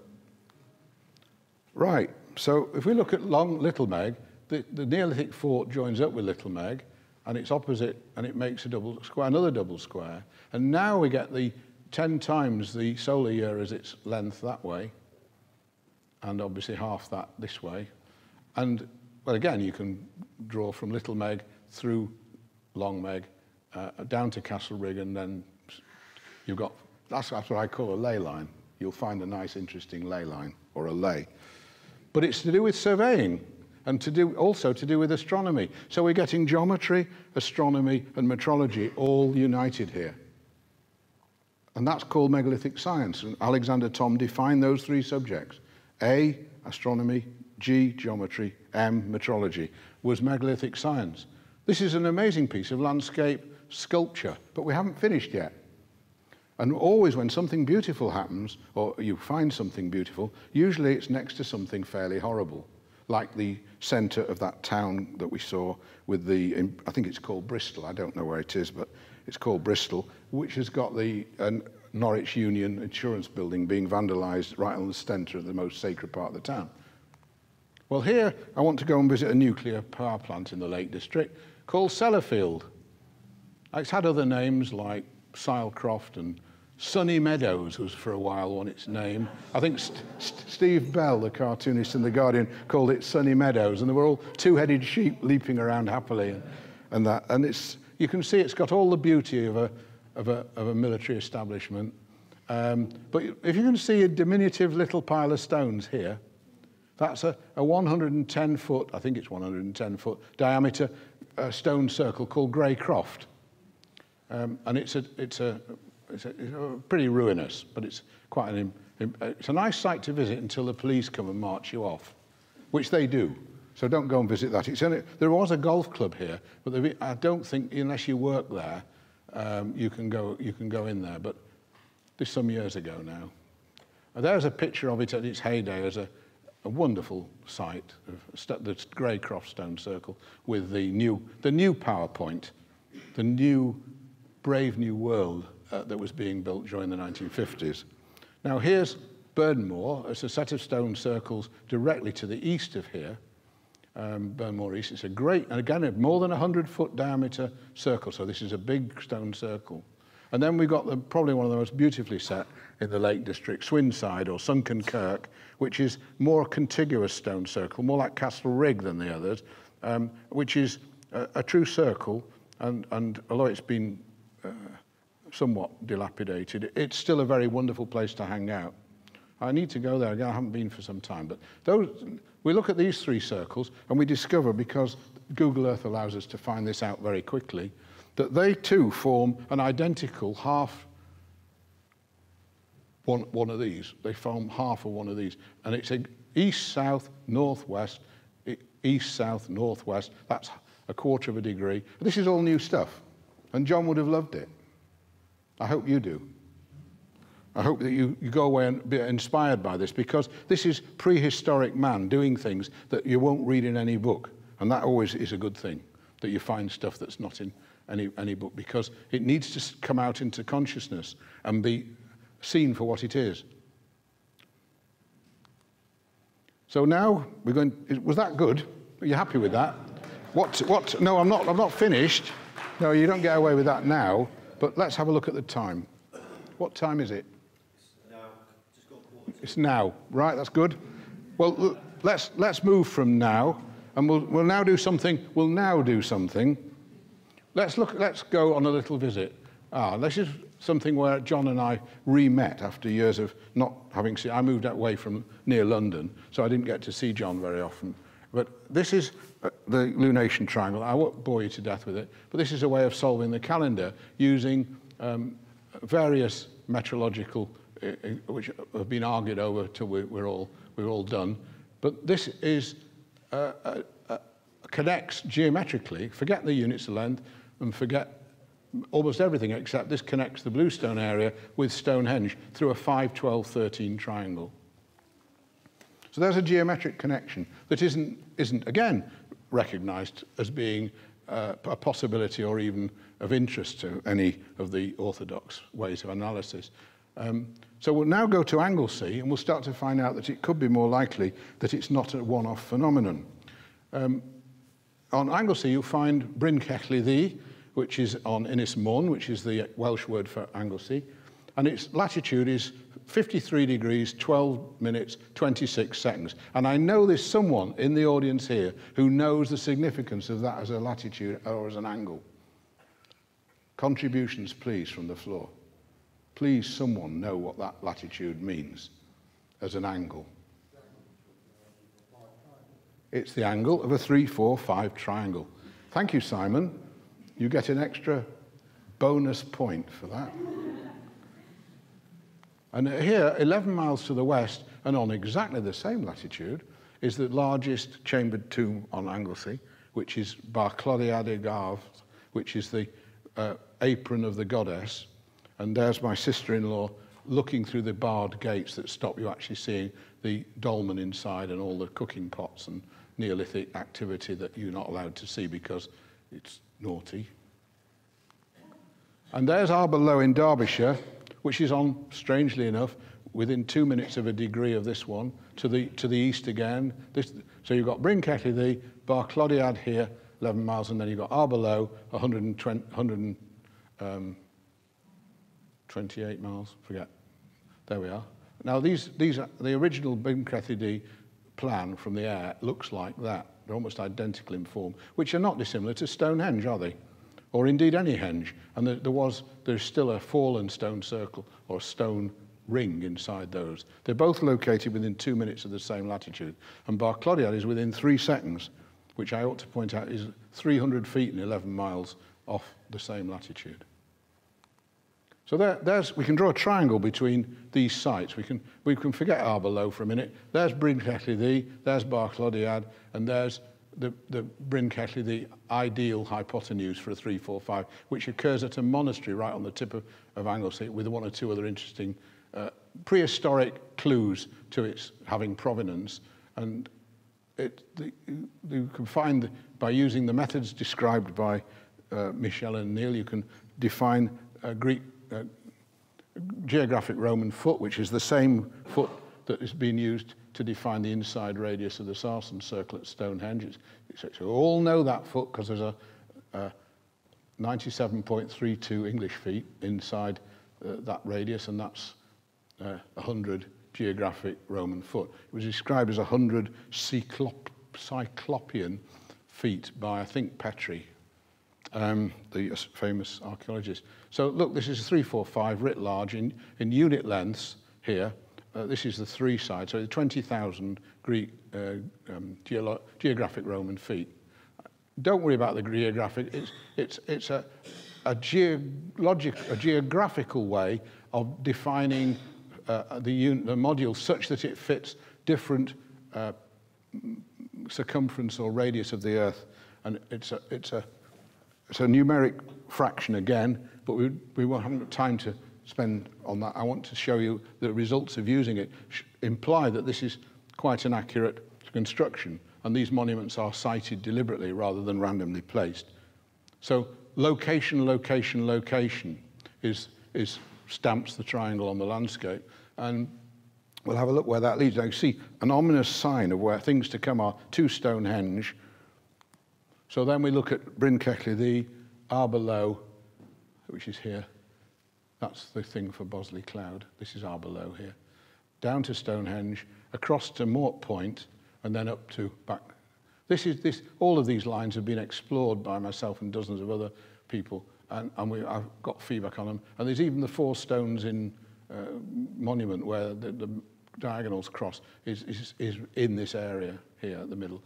right, so if we look at Little Meg, the Neolithic fort joins up with Little Meg, and it's opposite, and it makes a double square, another double square. And now we get the 10 times the solar year as its length that way, and obviously half that this way. And, well, again, you can draw from Little Meg through Long Meg, down to Castle Rigg, and then you've got, that's what I call a ley line. You'll find a nice, interesting ley line, or a ley. But it's to do with surveying, and also to do with astronomy. So we're getting geometry, astronomy, and metrology all united here. And that's called megalithic science. And Alexander Thom defined those 3 subjects. A, astronomy, G, geometry, M, metrology, was megalithic science. This is an amazing piece of landscape sculpture, but we haven't finished yet. And always when something beautiful happens, or you find something beautiful, usually it's next to something fairly horrible, like the centre of that town that we saw with I think it's called Bristol, I don't know where it is, but it's called Bristol, which has got the Norwich Union Insurance Building being vandalised right on the centre of the most sacred part of the town. Well, here I want to go and visit a nuclear power plant in the Lake District called Sellafield. It's had other names like Silecroft and Sunny Meadows was for a while on its name. I think Steve Bell, the cartoonist in The Guardian, called it Sunny Meadows, and there were all 2-headed sheep leaping around happily, and that. And you can see it's got all the beauty of a military establishment. But if you can see a diminutive little pile of stones here, That's a 110-foot, I think it's 110-foot diameter stone circle called Greycroft. And it's pretty ruinous, but it's quite it's a nice site to visit until the police come and march you off, which they do. So don't go and visit that. There was a golf club here, but I don't think, unless you work there, you can go in there. But this is some years ago now. And there's a picture of it at its heyday as a wonderful site, the Greycroft Stone Circle, with the new PowerPoint, the new brave new world that was being built during the 1950s. Now here's Burnmore. It's a set of stone circles directly to the east of here. Burnmore East. It's a great, and again, more than 100-foot diameter circle, so this is a big stone circle. And then we've got probably one of the most beautifully set in the Lake District, Swinside or Sunken Kirk, which is more a contiguous stone circle, more like Castle Rigg than the others, which is a true circle, and although it's been somewhat dilapidated, it's still a very wonderful place to hang out. I need to go there again. I haven't been for some time, but we look at these three circles and we discover, because Google Earth allows us to find this out very quickly, that they too form an identical half one of these. They form half of one of these, and it's east, south, northwest, east, south, northwest. That's a quarter of a degree. This is all new stuff, and John would have loved it. I hope you do. I hope that you go away and be inspired by this, because this is prehistoric man doing things that you won't read in any book. And that always is a good thing, that you find stuff that's not in any book, because it needs to come out into consciousness and be seen for what it is. So now we're going, was that good? Are you happy with that? What, no, I'm not finished. No, you don't get away with that now, but let's have a look at the time. What time is it? It's now, right? That's good. Well, let's move from now, and we'll now do something. We'll now do something. Let's go on a little visit. This is something where John and I re-met after years of not having seen. I moved away from near London, so I didn't get to see John very often. But this is the lunation triangle. I won't bore you to death with it, but this is a way of solving the calendar using various metrological, which have been argued over till we're all done. But this is connects geometrically. Forget the units of length and forget almost everything, except this connects the Bluestone area with Stonehenge through a 5, 12, 13 triangle. So there's a geometric connection that isn't again recognized as being a possibility or even of interest to any of the orthodox ways of analysis. So we'll now go to Anglesey, and we'll start to find out that it could be more likely that it's not a one-off phenomenon. On Anglesey, you'll find Bryn Celyn, which is on Ynys Môn, which is the Welsh word for Anglesey, and its latitude is 53 degrees, 12 minutes, 26 seconds. And I know there's someone in the audience here who knows the significance of that as a latitude or as an angle. Contributions, please, from the floor. Please, someone know what that latitude means as an angle. It's the angle of a 3, 4, 5 triangle. Thank you, Simon. You get an extra bonus point for that. And here, 11 miles to the west, and on exactly the same latitude, is the largest chambered tomb on Anglesey, which is Bar Clodiad y Gardd, which is the apron of the goddess. And there's my sister-in-law looking through the barred gates that stop you actually seeing the dolmen inside and all the cooking pots and Neolithic activity that you're not allowed to see because it's naughty. And there's Arborough in Derbyshire, which is on, strangely enough, within 2 minutes of a degree of this one, to the east again. So you've got Bryn Celyn, Bar Clodiad here, 11 miles, and then you've got Arborough, 128 miles, forget. There we are. Now these are the original Bryn Celyn plan from the air looks like that. They're almost identical in form, which are not dissimilar to Stonehenge, are they? Or indeed any henge. And there's still a fallen stone circle or stone ring inside those. They're both located within 2 minutes of the same latitude. And Barclodiad is within 3 seconds, which I ought to point out is 300 feet and 11 miles off the same latitude. So we can draw a triangle between these sites. We can forget Arbor Low for a minute. There's Bryn Celli Ddu, there's Barclodiad, and there's the Bryn Celli, the ideal hypotenuse for a 345, which occurs at a monastery right on the tip of Anglesey with 1 or 2 other interesting prehistoric clues to its having provenance. And you can find, by using the methods described by Michell and Neil, you can define Greek geographic Roman foot, which is the same foot that is being used to define the inside radius of the Sarsen circle at Stonehenge. So we all know that foot because there's a 97.32 English feet inside that radius, and that's 100 geographic Roman foot. It was described as 100 Cyclopean feet by, I think, Petrie, the famous archaeologist. So look, this is a 345 writ large in unit lengths here. This is the 3 side, so 20,000 Greek geographic Roman feet. Don't worry about the geographic. It's a geographical way of defining the module such that it fits different circumference or radius of the Earth, and it's a numeric fraction again, but we won't have time to spend on that. I want to show you the results of using it imply that this is quite an accurate construction, and these monuments are sited deliberately rather than randomly placed. So location, location, location stamps the triangle on the landscape, and we'll have a look where that leads. Now you see an ominous sign of where things to come are to Stonehenge. So then we look at Bryn Celli Ddu, Arbor Low, which is here. That's the thing for Bosley Cloud. This is Arbor Low here. Down to Stonehenge, across to Mort Point, and then up to back. All of these lines have been explored by myself and dozens of other people, and I've got feedback on them. And there's even the 4 stones in monument where the diagonals cross is in this area here at the middle.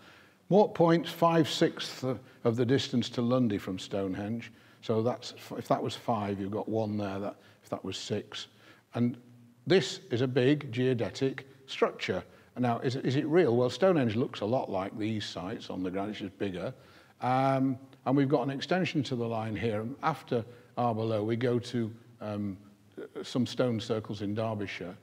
Mort Point, 5/6 of the distance to Lundy from Stonehenge. So if that was 5, you've got 1 there. If that was 6. And this is a big geodetic structure. Now, is it real? Well, Stonehenge looks a lot like these sites on the ground. It's just bigger. And we've got an extension to the line here. After Arbor Low, we go to some stone circles in Derbyshire,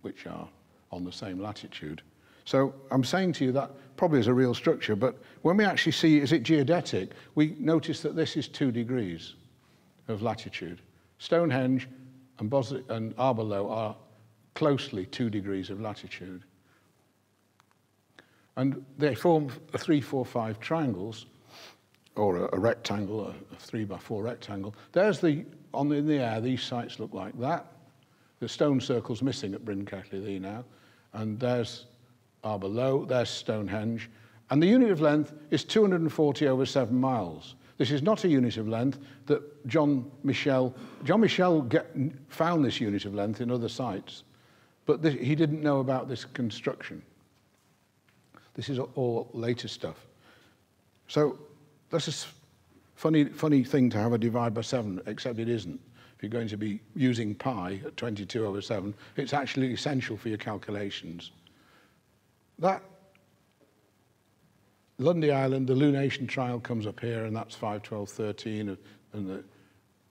which are on the same latitude. So I'm saying to you that probably is a real structure, but when we actually see, is it geodetic, we notice that this is 2 degrees of latitude. Stonehenge and Arbor Low are closely 2 degrees of latitude. And they form a 3-4-5 triangles, or a rectangle, a 3x4 rectangle. There's in the air, these sites look like that. The stone circle's missing at Bryn Celli Ddu now, and there's Arbor Low, there's Stonehenge, and the unit of length is 240/7 miles. This is not a unit of length that John Michell found this unit of length in other sites, but he didn't know about this construction. This is all later stuff. So this is funny thing to have a divide by 7, except it isn't. If you're going to be using pi at 22/7, it's actually essential for your calculations. That Lundy Island, the lunation trial comes up here, and that's 5, 12, 13, and the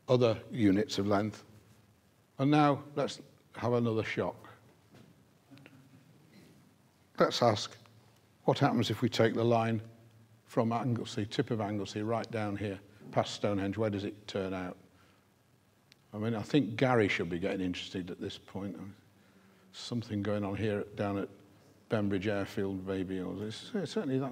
other units of length. And now let's have another shock. Let's ask, what happens if we take the line from Anglesey, tip of Anglesey, right down here, past Stonehenge? Where does it turn out? I mean, I think Gary should be getting interested at this point. Something going on here down at Bembridge Airfield, maybe, or this. Certainly that.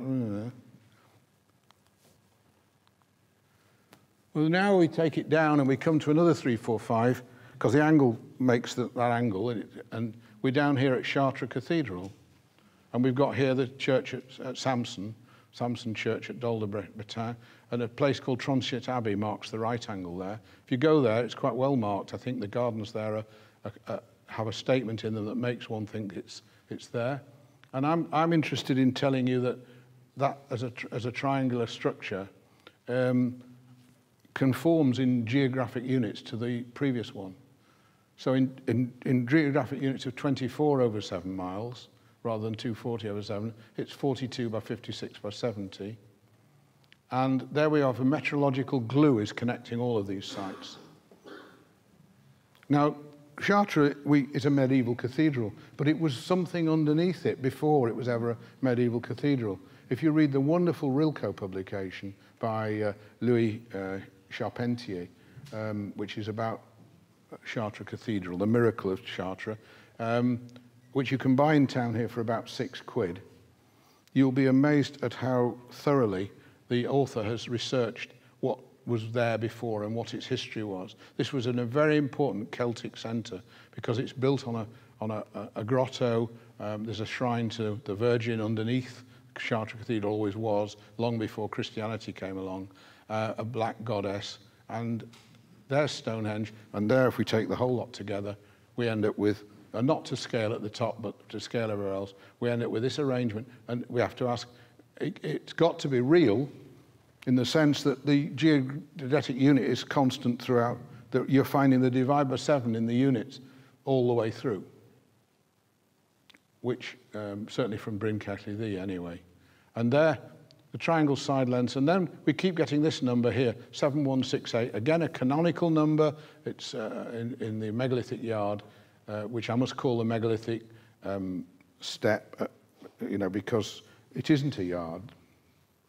Well, now we take it down and we come to another 3-4-5, because the angle makes that angle, and we're down here at Chartres Cathedral, and we've got here the church at Samson Church at Dolder-Bretagne, and a place called Tronchet Abbey marks the right angle there. If you go there, it's quite well marked. I think the gardens there are have a statement in them that makes one think it's there. And I'm interested in telling you that as a triangular structure conforms in geographic units to the previous one. So in geographic units of 24 over 7 miles, rather than 240 over 7, it's 42 by 56 by 70. And there we have a metrological glue is connecting all of these sites. Now, Chartres is a medieval cathedral, but it was something underneath it before it was ever a medieval cathedral. If you read the wonderful Rilke publication by Louis Charpentier, which is about Chartres Cathedral, the miracle of Chartres, which you can buy in town here for about £6, you'll be amazed at how thoroughly the author has researched what was there before and what its history was. This was in a very important Celtic centre because it's built on a grotto. There's a shrine to the Virgin underneath. Chartres Cathedral always was, long before Christianity came along, a black goddess. And there's Stonehenge, and there, if we take the whole lot together, we end up with, not to scale at the top, but to scale everywhere else, we end up with this arrangement. And we have to ask, it's got to be real in the sense that the geodetic unit is constant throughout. You're finding the divide by 7 in the units all the way through, which certainly from Bryn Celli Ddu anyway. And there, the triangle side lengths, and then we keep getting this number here, 7168, again a canonical number. It's in the megalithic yard, which I must call the megalithic step, because it isn't a yard.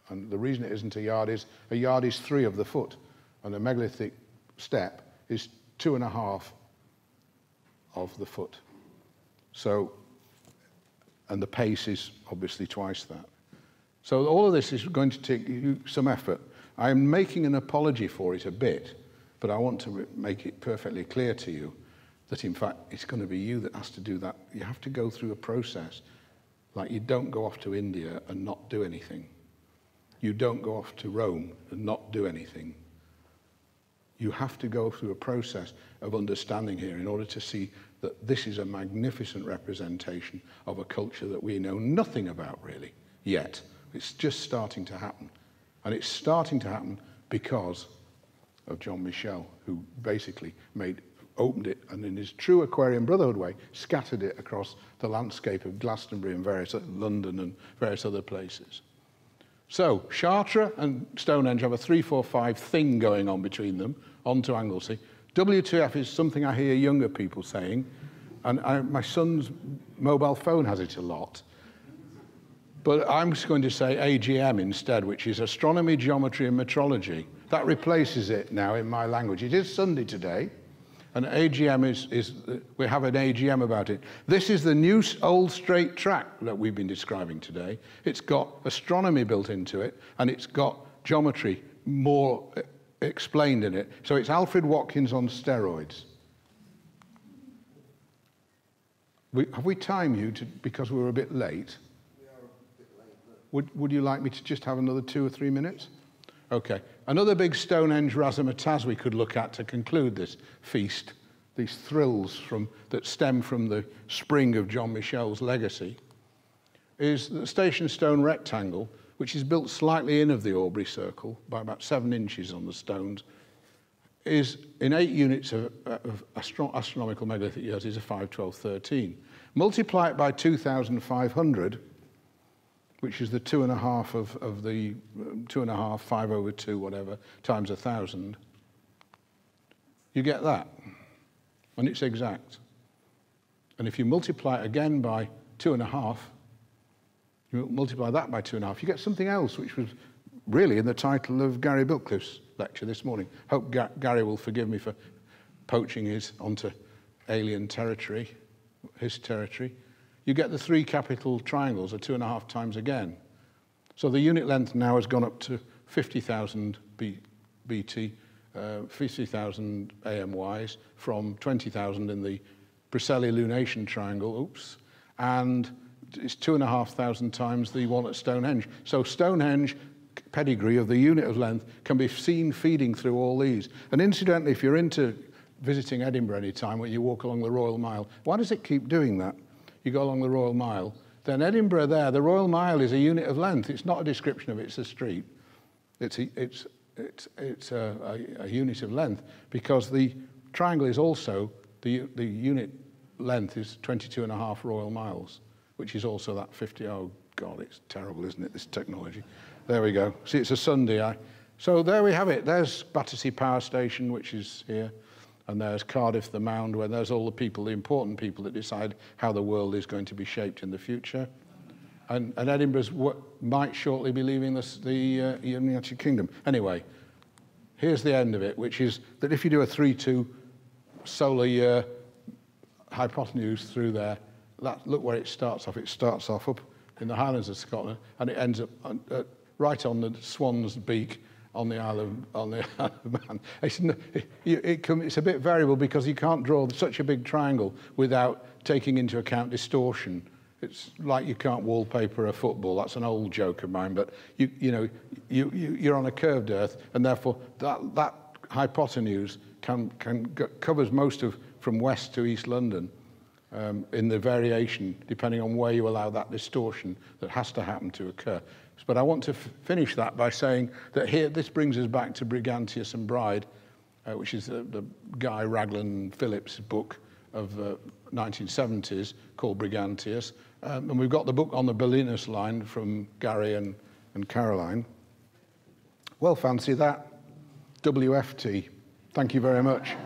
And the reason it isn't a yard is 3 of the foot, and a megalithic step is 2.5 of the foot. So, and the pace is obviously twice that. So all of this is going to take you some effort. I'm making an apology for it a bit, but I want to make it perfectly clear to you that in fact it's going to be you that has to do that. You have to go through a process. Like, you don't go off to India and not do anything. You don't go off to Rome and not do anything. You have to go through a process of understanding here in order to see that this is a magnificent representation of a culture that we know nothing about really yet. It's just starting to happen. And it's starting to happen because of John Michell, who basically opened it and in his true Aquarian Brotherhood way, scattered it across the landscape of Glastonbury and London and various other places. So, Chartres and Stonehenge have a 3-4-5 thing going on between them, onto Anglesey. WTF is something I hear younger people saying, and my son's mobile phone has it a lot. But I'm just going to say AGM instead, which is Astronomy, Geometry and Metrology. That replaces it now in my language. It is Sunday today, and AGM we have an AGM about it. This is the new old straight track that we've been describing today. It's got astronomy built into it, and it's got geometry more explained in it. So it's Alfred Watkins on steroids. Have we timed you because we were a bit late? We are a bit late. Would you like me to just have another 2 or 3 minutes? Okay. Another big Stonehenge razzmatazz we could look at to conclude this feast, these thrills that stem from the spring of John Michell's legacy, is the Station Stone rectangle, which is built slightly in of the Aubrey Circle by about 7 inches on the stones, is in 8 units of astronomical megalithic years is a 5, 12, 13. Multiply it by 2,500, which is the 2.5 of the 2.5, 5 over 2, whatever, times 1,000. You get that, and it's exact. And if you multiply it again by 2.5, you multiply that by 2.5, you get something else, which was really in the title of Gary Bilcliffe's lecture this morning. Hope Gary will forgive me for poaching his onto alien territory, his territory. You get the 3 capital triangles are 2.5 times again. So the unit length now has gone up to 50,000 BT, 50,000 AMYs from 20,000 in the Preseli lunation triangle, oops, and it's 2,500 times the one at Stonehenge. So Stonehenge pedigree of the unit of length can be seen feeding through all these. And incidentally, if you're into visiting Edinburgh any time when you walk along the Royal Mile. Why does it keep doing that? You go along the Royal Mile, then Edinburgh there, the Royal Mile is a unit of length. It's not a description of it's a street. It's a unit of length, because the triangle is also, the unit length is 22.5 Royal Miles, which is also that 50, oh God, it's terrible, isn't it, this technology. There we go. See, it's a Sunday. So there we have it. There's Battersea Power Station, which is here. And there's Cardiff, the Mound, where there's all the people, the important people that decide how the world is going to be shaped in the future. And Edinburgh's might shortly be leaving the United Kingdom. Anyway, here's the end of it, which is that if you do a 3-2 solar year hypotenuse through there, look where it starts off. It starts off up in the Highlands of Scotland, and it ends up right on the Swan's Beak, on the Isle of Man. It's a bit variable because you can't draw such a big triangle without taking into account distortion. It's like you can't wallpaper a football. That's an old joke of mine, but you're on a curved Earth, and therefore that hypotenuse covers most of from west to East London in the variation, depending on where you allow that distortion that has to happen to occur. But I want to finish that by saying that here, this brings us back to Brigantius and Bride, which is the Guy Raglan Phillips book of 1970s called Brigantius. And we've got the book on the Berlinus line from Gary and Caroline. Well, fancy that. WFT. Thank you very much.